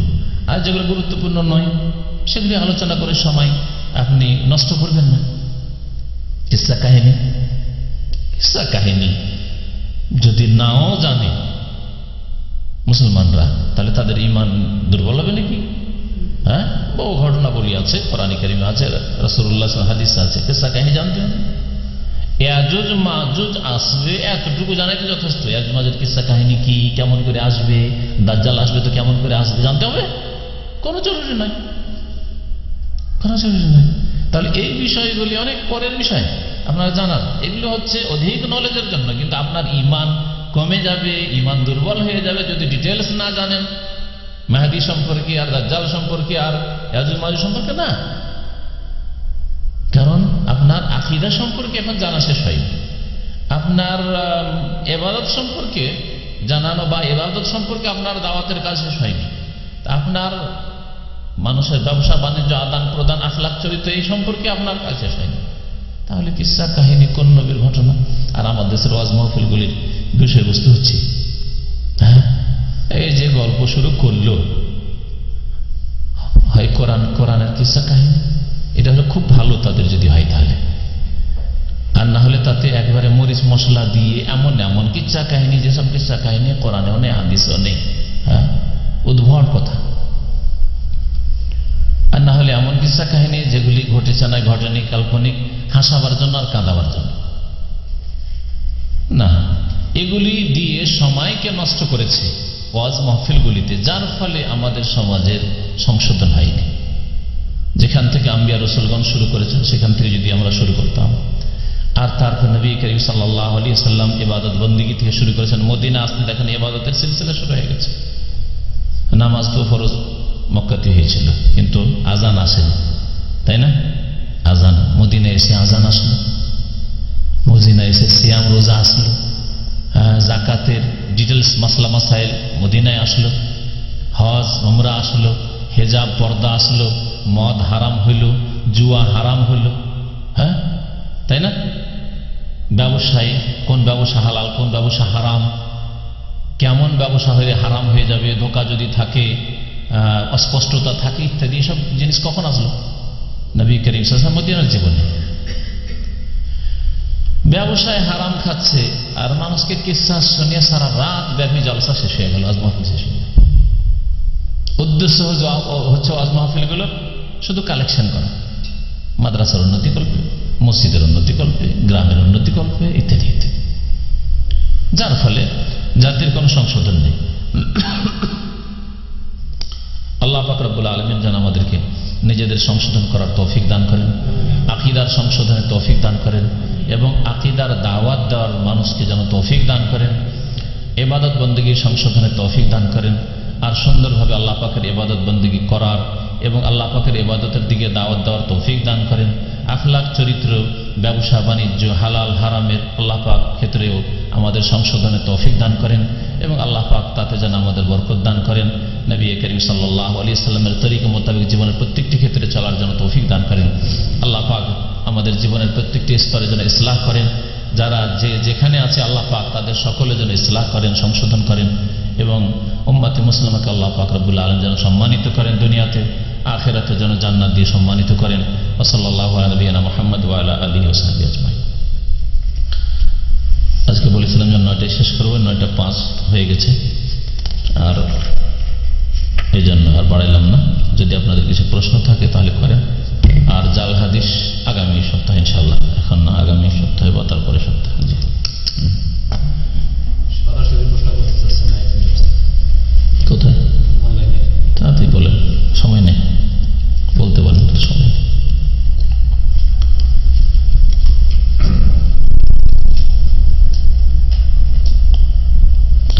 আর যেগুলো গুরুত্বপূর্ণ নয় সেগুলি আলোচনা করে সময় আপনি নষ্ট করবেন না। কিসসা কাহিনী, কিসসা কাহিনী যদি নাও জানে মুসলমানরা, তাহলে তাদের ঈমান দুর্বল হবে নাকি? হ্যাঁ, বহু ঘটনা বলি আছে, কোরআনে কারিমে আছে, রাসূলুল্লাহ সাল্লাল্লাহু আলাইহি ওয়াসাল্লাম হাদিসে আছে। কিসসা কাহিনী জানতে হবে। ইয়াজুজ মাজুজ আসবে এতটুকু জানাই তো যথেষ্ট। ইয়াজুজ মাজুজ কিসসা কাহিনী কি, কেমন করে আসবে, দাজ্জাল আসবে তো কেমন করে আসবে জানতে হবে? কোনো জরুরি নয়, কোনো জরুরি নয়। তাহলে এই বিষয়গুলি অনেক পরের বিষয় আপনারা জানার, এগুলো হচ্ছে অধিক নলেজের জন্য। কিন্তু আপনার ঈমান কমে যাবে, ঈমান দুর্বল হয়ে যাবে যদি ডিটেলস না জানেন মেহেদী সম্পর্কে, আর দাজ্জাল সম্পর্কে, আর ইয়াজুজ মাজুজ সম্পর্কে না। কারণ আপনার আকীদা সম্পর্কে এখন জানা শেষ হয়নি, আপনার ইবাদত সম্পর্কে জানানো বা ইবাদত সম্পর্কে আপনার দাওয়াতের কাজ শেষ হয়নি, আপনার মানুষের ব্যবসা বাণিজ্য, আদান প্রদান, আখলাক চরিত্র এই সম্পর্কে আপনার কাজ শেষ হয়নি। তাহলে কিসসা কাহিনী কোন নবীর ঘটনা? আর আমাদের দেশের ওয়াজ মাহফিলগুলির বিষয়বস্তু হচ্ছে হ্যাঁ এই যে গল্প শুরু করলো, হয় কোরআনের কিসসা কাহিনী, এটা হলো খুব ভালো তাদের যদি হয় তাহলে। আর না হলে তাতে একবারে মরিচ মশলা দিয়ে এমন এমন কিসসা কাহিনী, যেসব কিসসা কাহিনী কোরআনেও নেই, হাদিসেও নেই, হ্যাঁ উদ্ভট কথা। আর না হলে এমন কিসসা কাহিনী যেগুলি ঘটেছে না, ঘটেনি, কাল্পনিক, হাসাবার জন্য আর কাঁদাবার জন্য না। এগুলি দিয়ে সময়কে নষ্ট করেছে ওয়াজ মাহফিলগুলিতে, যার ফলে আমাদের সমাজের সংশোধন হয়নি। যেখান থেকে আম্বিয়া রাসূলগণ শুরু করেছেন সেখান থেকে যদি আমরা শুরু করতাম, আর তারপর নবী করিম সাল্লাল্লাহু আলাইহি ওয়াসাল্লাম ইবাদত বন্দেগী থেকে শুরু করেছেন, মদিনা আসতে দেখেন ইবাদতের সিলসিলা শুরু হয়ে গেছে। নামাজ তো ফরজ মক্কাতে হয়েছিল, কিন্তু আজান আসেনি, তাই না? আজান মদিনায় এসে আজান আসলো, মদিনায় এসে সিয়াম রোজা আসলো, যাকাতের ডিটেলস মাসলা মাসাইল মদিনায় আসলো, হজ উমরা আসলো, হেজাব পর্দা আসলো, মদ হারাম হইল, জুয়া হারাম হইল, হ্যাঁ তাই না? ব্যবসায় কোন ব্যবসা হালাল, কোন ব্যবসা হারাম, কেমন ব্যবসা হলে হারাম হয়ে যাবে, ধোঁকা যদি থাকে, অস্পষ্টতা থাকে ইত্যাদি, সব জিনিস কখন আসলো? নবী করিম সাল্লাল্লাহু আলাইহি ওয়াসাল্লাম মদিনার জীবনে। ব্যবসায় হারাম খাচ্ছে আর মানুষকে কিসসা শুনিয়ে সারা রাত ব্যাপী জলসা শেষ হয়ে গেল, ওয়াজ মাহফিল শেষ হয়ে গেল। উদ্দেশ্য হচ্ছে ওয়াজ মাহফিলগুলো শুধু কালেকশন করা, মাদ্রাসার উন্নতি কল্পে, মসজিদের উন্নতি কল্পে, গ্রামের উন্নতি কল্পে ইত্যাদি ইত্যাদি, যার ফলে জাতির কোনো সংশোধন নেই। আল্লাহ পাক রব্বুল আলামিন যেন আমাদেরকে নিজেদের সংশোধন করার তৌফিক দান করেন, আকীদার সংশোধনের তৌফিক দান করেন, এবং আকীদার দাওয়াত দেওয়ার মানুষকে যেন তৌফিক দান করেন, ইবাদত বন্দেগীর সংশোধনের তৌফিক দান করেন, আর সুন্দরভাবে আল্লাহ পাকের ইবাদত বন্দেগী করার এবং আল্লাহ পাকের ইবাদতের দিকে দাওয়াত দেওয়ার তৌফিক দান করেন। আখলাক চরিত্র, ব্যবসা বাণিজ্য, হালাল হারামের আল্লাহ পাক ক্ষেত্রেও আমাদের সংশোধনের তৌফিক দান করেন, এবং আল্লাহ পাক তাতে যেন আমাদের বরকত দান করেন। নবী করিম সাল্লাল্লাহু আলাইহি ওয়াসাল্লামের তরিকা মোতাবেক জীবনের প্রত্যেকটি ক্ষেত্রে চলার জন্য তৌফিক দান করেন। আল্লাহ পাক আমাদের জীবনের প্রত্যেকটি স্তরে যেন ইসলাহ করেন, যারা যেখানে আছে আল্লাহ পাক তাদের সকলে যেন ইসলাহ করেন, সংশোধন করেন, এবং উম্মতে মুসলিমাকে আল্লাহ পাক রব্বুল আলামিন যেন সম্মানিত করেন, দুনিয়াতে আখিরাতে যেন জান্নাত দিয়ে সম্মানিত করেন। ওয়া সাল্লাল্লাহু আলা নবিয়িনা মুহাম্মদ ওয়া আলা আলিহি ওয়া সাহবিহি আজমাইন। আজকে বলেছিলাম যে 9টায় শেষ করবো, 9টা 5 হয়ে গেছে। আর এই জন্য আর বাড়াইলাম না। যদি আপনাদের কিছু প্রশ্ন থাকে তাহলে করেন। আর জাল হাদিস আগামী সপ্তাহে ইনশাআল্লাহ, এখন না, আগামী সপ্তাহে বা তারপরে সপ্তাহে। জি, কোথায়? তাড়াতাড়ি বলেন, সময় নেই, বলতে পারেন, সময় নেই।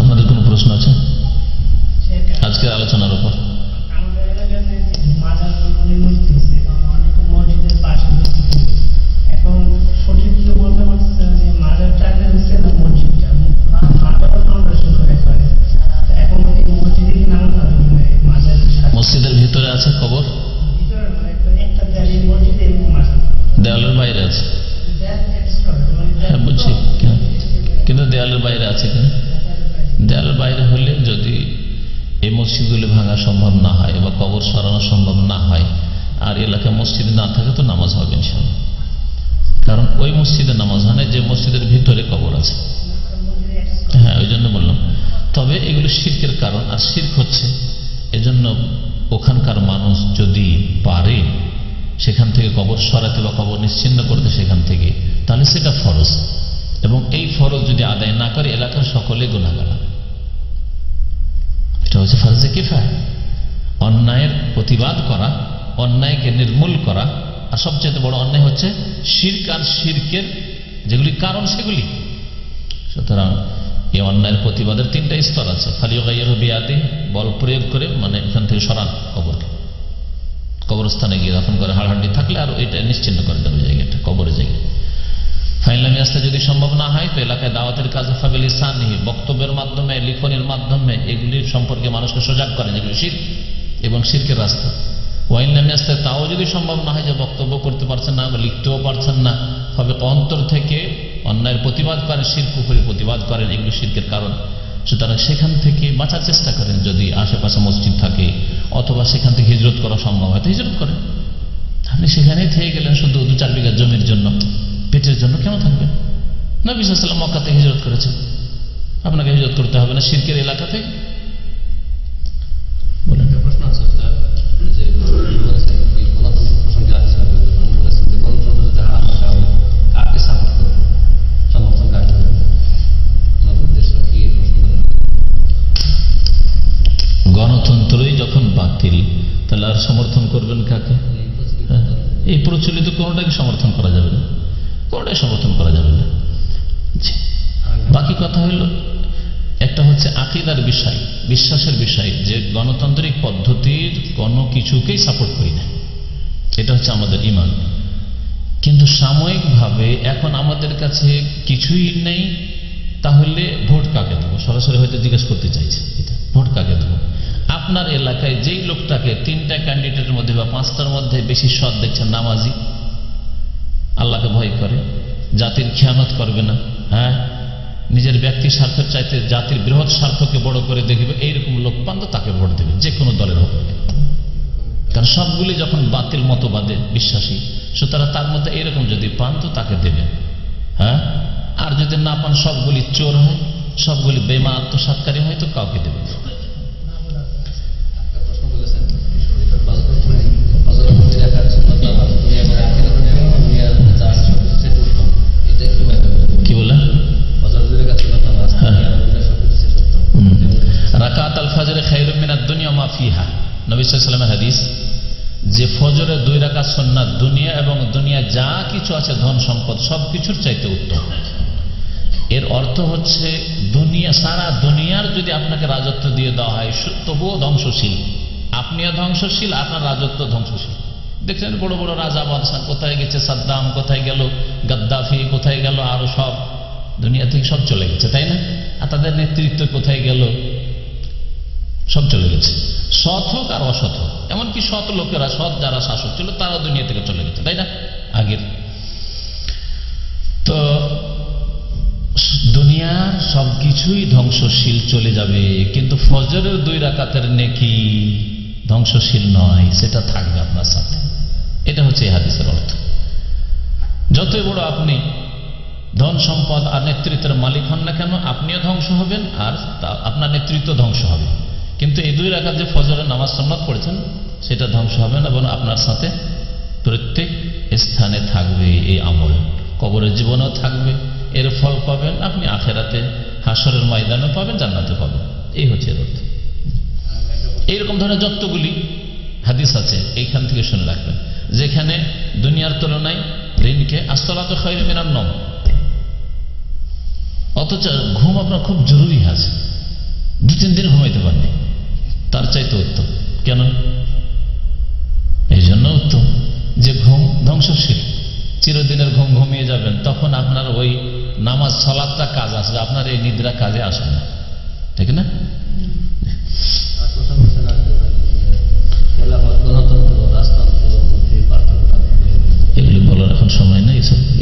আপনাদের কোনো প্রশ্ন আছে আজকের আলোচনার উপর? মসজিদের ভিতরে আছে কবর, দেওয়ালের বাইরে আছে? হ্যাঁ বুঝছি, কিন্তু দেওয়ালের বাইরে আছে কিনা? দেওয়ালের বাইরে হলে যদি এই মসজিদগুলি ভাঙা সম্ভব না হয় বা কবর সরানো সম্ভব না হয় আর এলাকায় মসজিদ না থাকে তো নামাজ হবে ইনশাআল্লাহ। কারণ ওই মসজিদে নামাজ হয় না যে মসজিদের ভিতরে কবর আছে। হ্যাঁ, ওই জন্য বললাম। তবে এগুলো শিরকের কারণ, আর শিরক হচ্ছে এজন্য ওখানকার মানুষ যদি পারে সেখান থেকে কবর সরাতে বা কবর নিশ্চিহ্ন করতে সেখান থেকে, তাহলে সেটা ফরজ, এবং এই ফরজ যদি আদায় না করে এলাকার সকলে গুনাহগার। এটা হচ্ছে ফরজে কিফায়া, অন্যায়ের প্রতিবাদ করা, অন্যায়কে নির্মূল করা। আর সবচেয়ে বড় অন্যায় হচ্ছে শিরক, আর শিরকের যেগুলি কারণ সেগুলি। সুতরাং এই অন্যায়ের প্রতিবাদের তিনটা স্তর আছে। ফালিয়ুগাইয়িরহু বিয়াদিহি, বল প্রয়োগ করে, মানে এখান থেকে সরান কবরকে, কবরস্থানে গিয়ে দাফন করে, হাড়হাড্ডি থাকলে আর এটা নিশ্চিন্ন করে দেবে জায়গাটা, কবরের জায়গা। ফাইনলামি আসতে যদি সম্ভব না হয় তো এলাকায় দাওয়াতের কাজ, ফাবিলিসানিহি, বক্তব্যের মাধ্যমে, লিখনের মাধ্যমে এগুলির সম্পর্কে মানুষকে সজাগ করেন, এগুলি শিরক এবং শিরকের রাস্তা। ওয়াইনলামি আসতে, তাও যদি সম্ভব না হয় যে বক্তব্য করতে পারছেন না বা লিখতেও পারছেন না, তবে অন্তর থেকে অন্যায়ের প্রতিবাদ করেন, শিরক কুফরির প্রতিবাদ করেন, এগুলি শিরকের কারণ। সুতরাং সেখান থেকে বাঁচার চেষ্টা করেন। যদি আশেপাশে মসজিদ থাকে অথবা সেখান থেকে হিজরত করা সম্ভব হয় তো হিজরত করেন। আপনি সেখানেই থেকে গেলেন শুধু 2-4 বিঘা জমির জন্য, পেটের জন্য কেন থাকবেন? নবী সাল্লাল্লাহু আলাইহি ওয়াসাল্লাম মক্কা থেকে হিজরত করেছেন, আপনাকে হিজরত করতে হবে না শিরকের এলাকা থেকে? বলেন। প্রশ্ন আছে স্যার, যে গণতন্ত্র প্রসঙ্গে আছে, বলেছেন যে গণতন্ত্র যারা কাকে সাপোর্ট করবে, সমর্থন কাকে করবে, আমাদের দেশটা কি প্রশ্ন করেন? গণতন্ত্রই যখন বাতিল তাহলে আর সমর্থন করবেন কাকে? এই প্রচলিত কোনটাকে সমর্থন করা যাবে না, কোনটাই সমর্থন করা যাবে না। বাকি কথা হলো, একটা হচ্ছে আকীদার বিষয়, বিশ্বাসের বিষয়, যে গণতান্ত্রিক পদ্ধতির কোনো কিছুকেই সাপোর্ট করি না, এটা হচ্ছে আমাদের ঈমান। কিন্তু সাময়িকভাবে এখন আমাদের কাছে কিছুই নেই, তাহলে ভোট কাকে দেবো? সরাসরি হয়তো জিজ্ঞেস করতে চাইছে, ভোট কাকে দেবো? আপনার এলাকায় যেই লোকটাকে 3টা ক্যান্ডিডেটের মধ্যে বা 5টার মধ্যে বেশি সৎ দেখছেন, নামাজি, আল্লাহকে ভয় করে, জাতির খেয়ানত করবে না, হ্যাঁ, নিজের ব্যক্তি স্বার্থের চাইতে জাতির বৃহৎ স্বার্থকে বড় করে দেখবে, এইরকম লোক পান তো তাকে ভোট দেবে, যে কোনো দলের হোক। কারণ সবগুলি যখন বাতিল মতবাদে বিশ্বাসী, সুতরাং তার মধ্যে এরকম যদি পান তো তাকে দেবেন, হ্যাঁ। আর যদি না পান, সবগুলি চোর হয়, সবগুলি বেঈমান আত্মসাৎকারী হয়, তো কাউকে দেবেন। কি বলে? রাকাত আল ফাজর খায়রুম মিনাদ দুনিয়া মা ফিহা, নবী সাল্লাল্লাহু আলাইহি ওয়াসাল্লামের হাদিস, যে ফজরের 2 রাকাত সুন্নাত দুনিয়া এবং দুনিয়া যা কিছু আছে, ধন সম্পদ, সবকিছুর চাইতে উত্তম। এর অর্থ হচ্ছে দুনিয়া, সারা দুনিয়ার যদি আপনাকে রাজত্ব দিয়ে দেওয়া হয় তবুও ধ্বংসশীল, আপনিও ধ্বংসশীল, আপনার রাজত্ব ধ্বংসশীল। দেখছেন বড় বড় রাজা বাদশা কোথায় গেছে, সাদ্দাম কোথায় গেল, গাদ্দাফি কোথায় গেল, আরো সব দুনিয়া থেকে সব চলে গেছে, তাই না? আর তাদের নেতৃত্ব কোথায় গেল? সব চলে গেছে, সৎ হোক আর অসৎ হোক। এমনকি সৎ লোকেরা, সৎ যারা শাসক ছিল তারাও দুনিয়া থেকে চলে গেছে, তাই না? আগের তো দুনিয়ার সবকিছুই ধ্বংসশীল চলে যাবে, কিন্তু ফজরের 2 রাকাতের নেকি ধ্বংসশীল নয়, সেটা থাকবে আপনার সাথে। এটা হচ্ছে এই হাদিসের অর্থ। যতই বড় আপনি ধন সম্পদ আর নেতৃত্বের মালিক হন না কেন, আপনিও ধ্বংস হবেন আর আপনার নেতৃত্ব ধ্বংস হবে। কিন্তু এই 2 রাকাত যে ফজরের নামাজ সুন্নাত পড়েছেন সেটা ধ্বংস হবে না, এবং আপনার সাথে প্রত্যেক স্থানে থাকবে এই আমল, কবরের জীবনেও থাকবে, এর ফল পাবেন আপনি আখেরাতে, হাসরের ময়দানে পাবেন, জান্নাতে পাবেন। এই হচ্ছে এর অর্থ। এইরকম ধরনের যতগুলি হাদিস আছে এইখান থেকে শুনে রাখবেন, যেখানে দুনিয়ার তুলনায় ঋণকে আসসালাতু খায়রুম মিনান নওম, অথচ ঘুম আপনার খুব জরুরি আছে, 2-3 দিন ঘুমাইতে পারবে, তার চাইতে উত্তম। কেন? এই জন্য উত্তম যে ঘুম ধ্বংসশীল, চিরদিনের ঘুম ঘুমিয়ে যাবেন, তখন আপনার ওই নামাজ সালাতটা কাজ আসবে, আপনার এই নিদ্রা কাজে আসবে না, ঠিক না? এগুলি বলার এখন সময় নেই,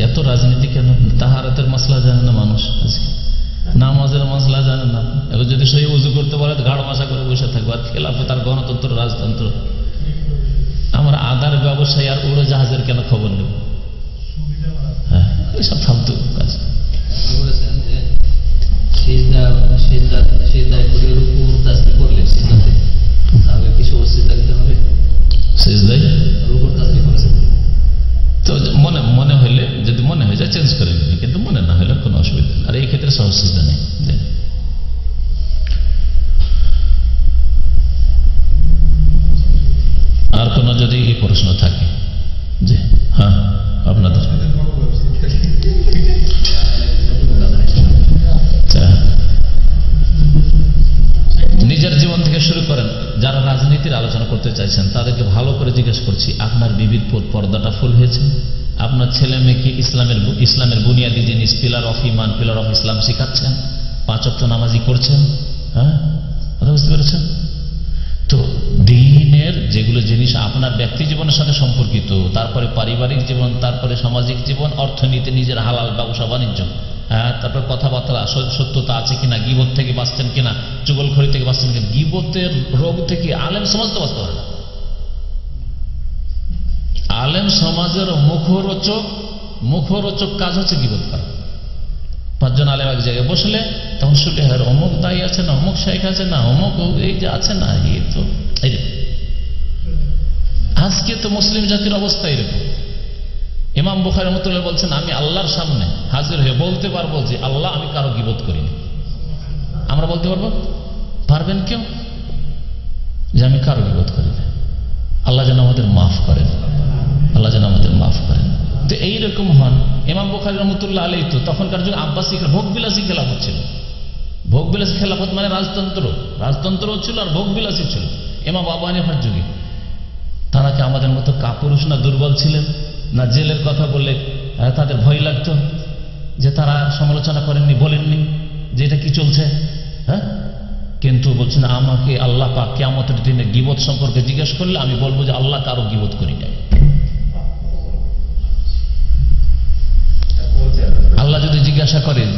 এত রাজনীতি কেন? তাহারাতের মশলা জানে না মানুষ, আজকে নামাজের মশলা জানে না। এবার যদি সেই উজু করতে বলে গাঢ় মাসা করে বসে থাকবো, আর খেলাফত আর গণতন্ত্র রাজতন্ত্র। আমরা আদার ব্যবসায়ী আর উড়োজাহাজের কেন খবর নেব? হ্যাঁ, এইসব ফালতু কাজ। বলেছেন যে সিজদায় করে রুকু তাসবিহ করলে সিজদাতে তাহলে কি সব সিজদা দিতে হবে? সিজদায় রুকু তাসবিহ করেছেন তো মনে হইলে, যদি মনে হয়ে যায় চেঞ্জ করে নেবেন, কিন্তু মনে না হলে কোনো অসুবিধা নেই। আর এই ক্ষেত্রে সহজ সিজদা নেই। আর কোন যদি এই প্রশ্ন থাকে? জি হ্যাঁ, আপনাদের নিজের জীবন থেকে শুরু করেন। যারা রাজনীতির আলোচনা করতে চাইছেন তাদেরকে ভালো করে জিজ্ঞেস করছি, আপনার বিবির পর্দাটা ফুল হয়েছে? আপনার ছেলে মেয়েকে ইসলামের বুনিয়াদী জিনিস, পিলার অফ ইমান, পিলার অফ ইসলাম শিখাচ্ছেন? 5 ওয়াক্ত নামাজি করছেন? হ্যাঁ, কথা বুঝতে পেরেছেন তো? দ্বীনের যেগুলো জিনিস আপনার ব্যক্তি জীবনের সাথে সম্পর্কিত, তারপরে পারিবারিক জীবন, তারপরে সামাজিক জীবন, অর্থনীতি, নিজের হালাল ব্যবসা বাণিজ্য, হ্যাঁ, তারপর কথাবার্তা সত্যতা আছে কিনা, গীবত থেকে বাঁচছেন কিনা, চুগলখড়ি থেকে বাঁচছেন কিনা। গীবতের রোগ থেকে আলেম সমাজ তো বাঁচতে পারে না। আলেম সমাজের মুখরোচক কাজ হচ্ছে গীবত করা। 5 জন আলেম এক জায়গায় বসলে তখন শুনে হয় অমুক দায়ী আছে না, অমুক শাইখ আছে না, অমুক এই যে আছে না, এই তো আজকে তো মুসলিম জাতির অবস্থা এরকম। ইমাম বুখারী রাহমাতুল্লাহ বলছেন, আমি আল্লাহর সামনে হাজির হয়ে বলতে পারবো যে আল্লাহ, আমি কারো গীবত করিনি। আমরা বলতে পারবো? পারবেন কেউ? যে আমি কারো গীবত করিনি। আল্লাহ যেন আমাদের মাফ করেন, আল্লাহ যেন আমাদের মাফ করেন। তো এইরকম হন ইমাম বুখারী রাহমাতুল্লাহ আলাইহি। তো তখনকার যুগে আব্বাসী ভোগবিলাসী খেলাফত ছিল। ভোগবিলাসী খেলাফত মানে রাজতন্ত্র ছিল আর ভোগবিলাসী ছিল ইমাম আবু হানিফার যুগে। তারা কি আমাদের মতো কাপুরুষ না দুর্বল ছিলেন? না জেলের কথা বললে তাদের ভয় লাগতো যে তারা সমালোচনা করেননি, বলেননি যে এটা কি চলছে? হ্যাঁ, কিন্তু বলছেন আমাকে আল্লাহ পাক কিয়ামতের দিনে গীবত সম্পর্কে জিজ্ঞেস করলে আমি বলবো যে আল্লাহ কারো গীবত করি নাই। আল্লাহ যদি জিজ্ঞাসা করেন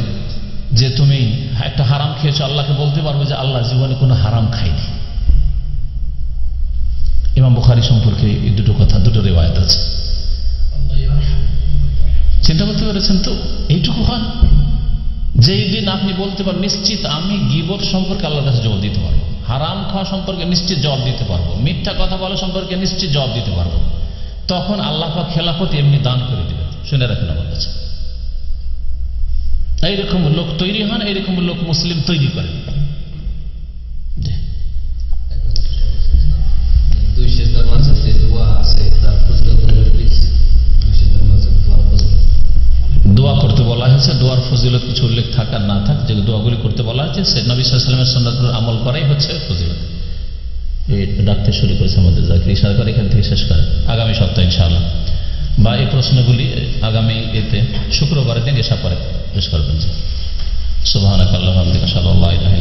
যে তুমি একটা হারাম খেয়েছো, আল্লাহকে বলতে পারবো যে আল্লাহ জীবনে কোনো হারাম খাইনি। ইমাম বুখারী সম্পর্কে এই দুটো কথা, দুটো রিওয়ায়াত আছে। চিন্তা করতে পেরেছেন তো? এইটুকু হয় যেই দিন আপনি বলতে পারেন নিশ্চিত আমি গীবত সম্পর্কে আল্লাহর কাছে জবাব দিতে পারবো, হারাম খাওয়া সম্পর্কে নিশ্চিত জবাব দিতে পারবো, মিথ্যা কথা বলা সম্পর্কে নিশ্চিত জবাব দিতে পারবো, তখন আল্লাহ পাক খেলাফত এমনি দান করে দিবেন। শুনে রাখেন আমার কাছে। এইরকম লোক তৈরি হন, এইরকম লোক মুসলিম তৈরি করেন। দোয়া করতে বলা হয়েছে, দোয়ার ফজিলত কিছু উল্লেখ থাক আর না থাক, যে দোয়াগুলি করতে বলা হয়েছে সে নবী সাল্লাল্লাহু আলাইহি ওয়াসাল্লামের সুন্নাতের আমল করাই হচ্ছে ফজিলত। এই ডাকতে শুরু করেছে আমাদের জাকির, ইশারা করে এখান থেকে শেষ করে আগামী সপ্তাহে ইনশাআল্লাহ, বা এই প্রশ্নগুলি আগামী এতে শুক্রবারের দিন এসা পরে পেশ করবেন। সুবহানাকাল্লাহুম্মা ওয়া বিহামদিকা আশহাদু আল্লা ইলাহা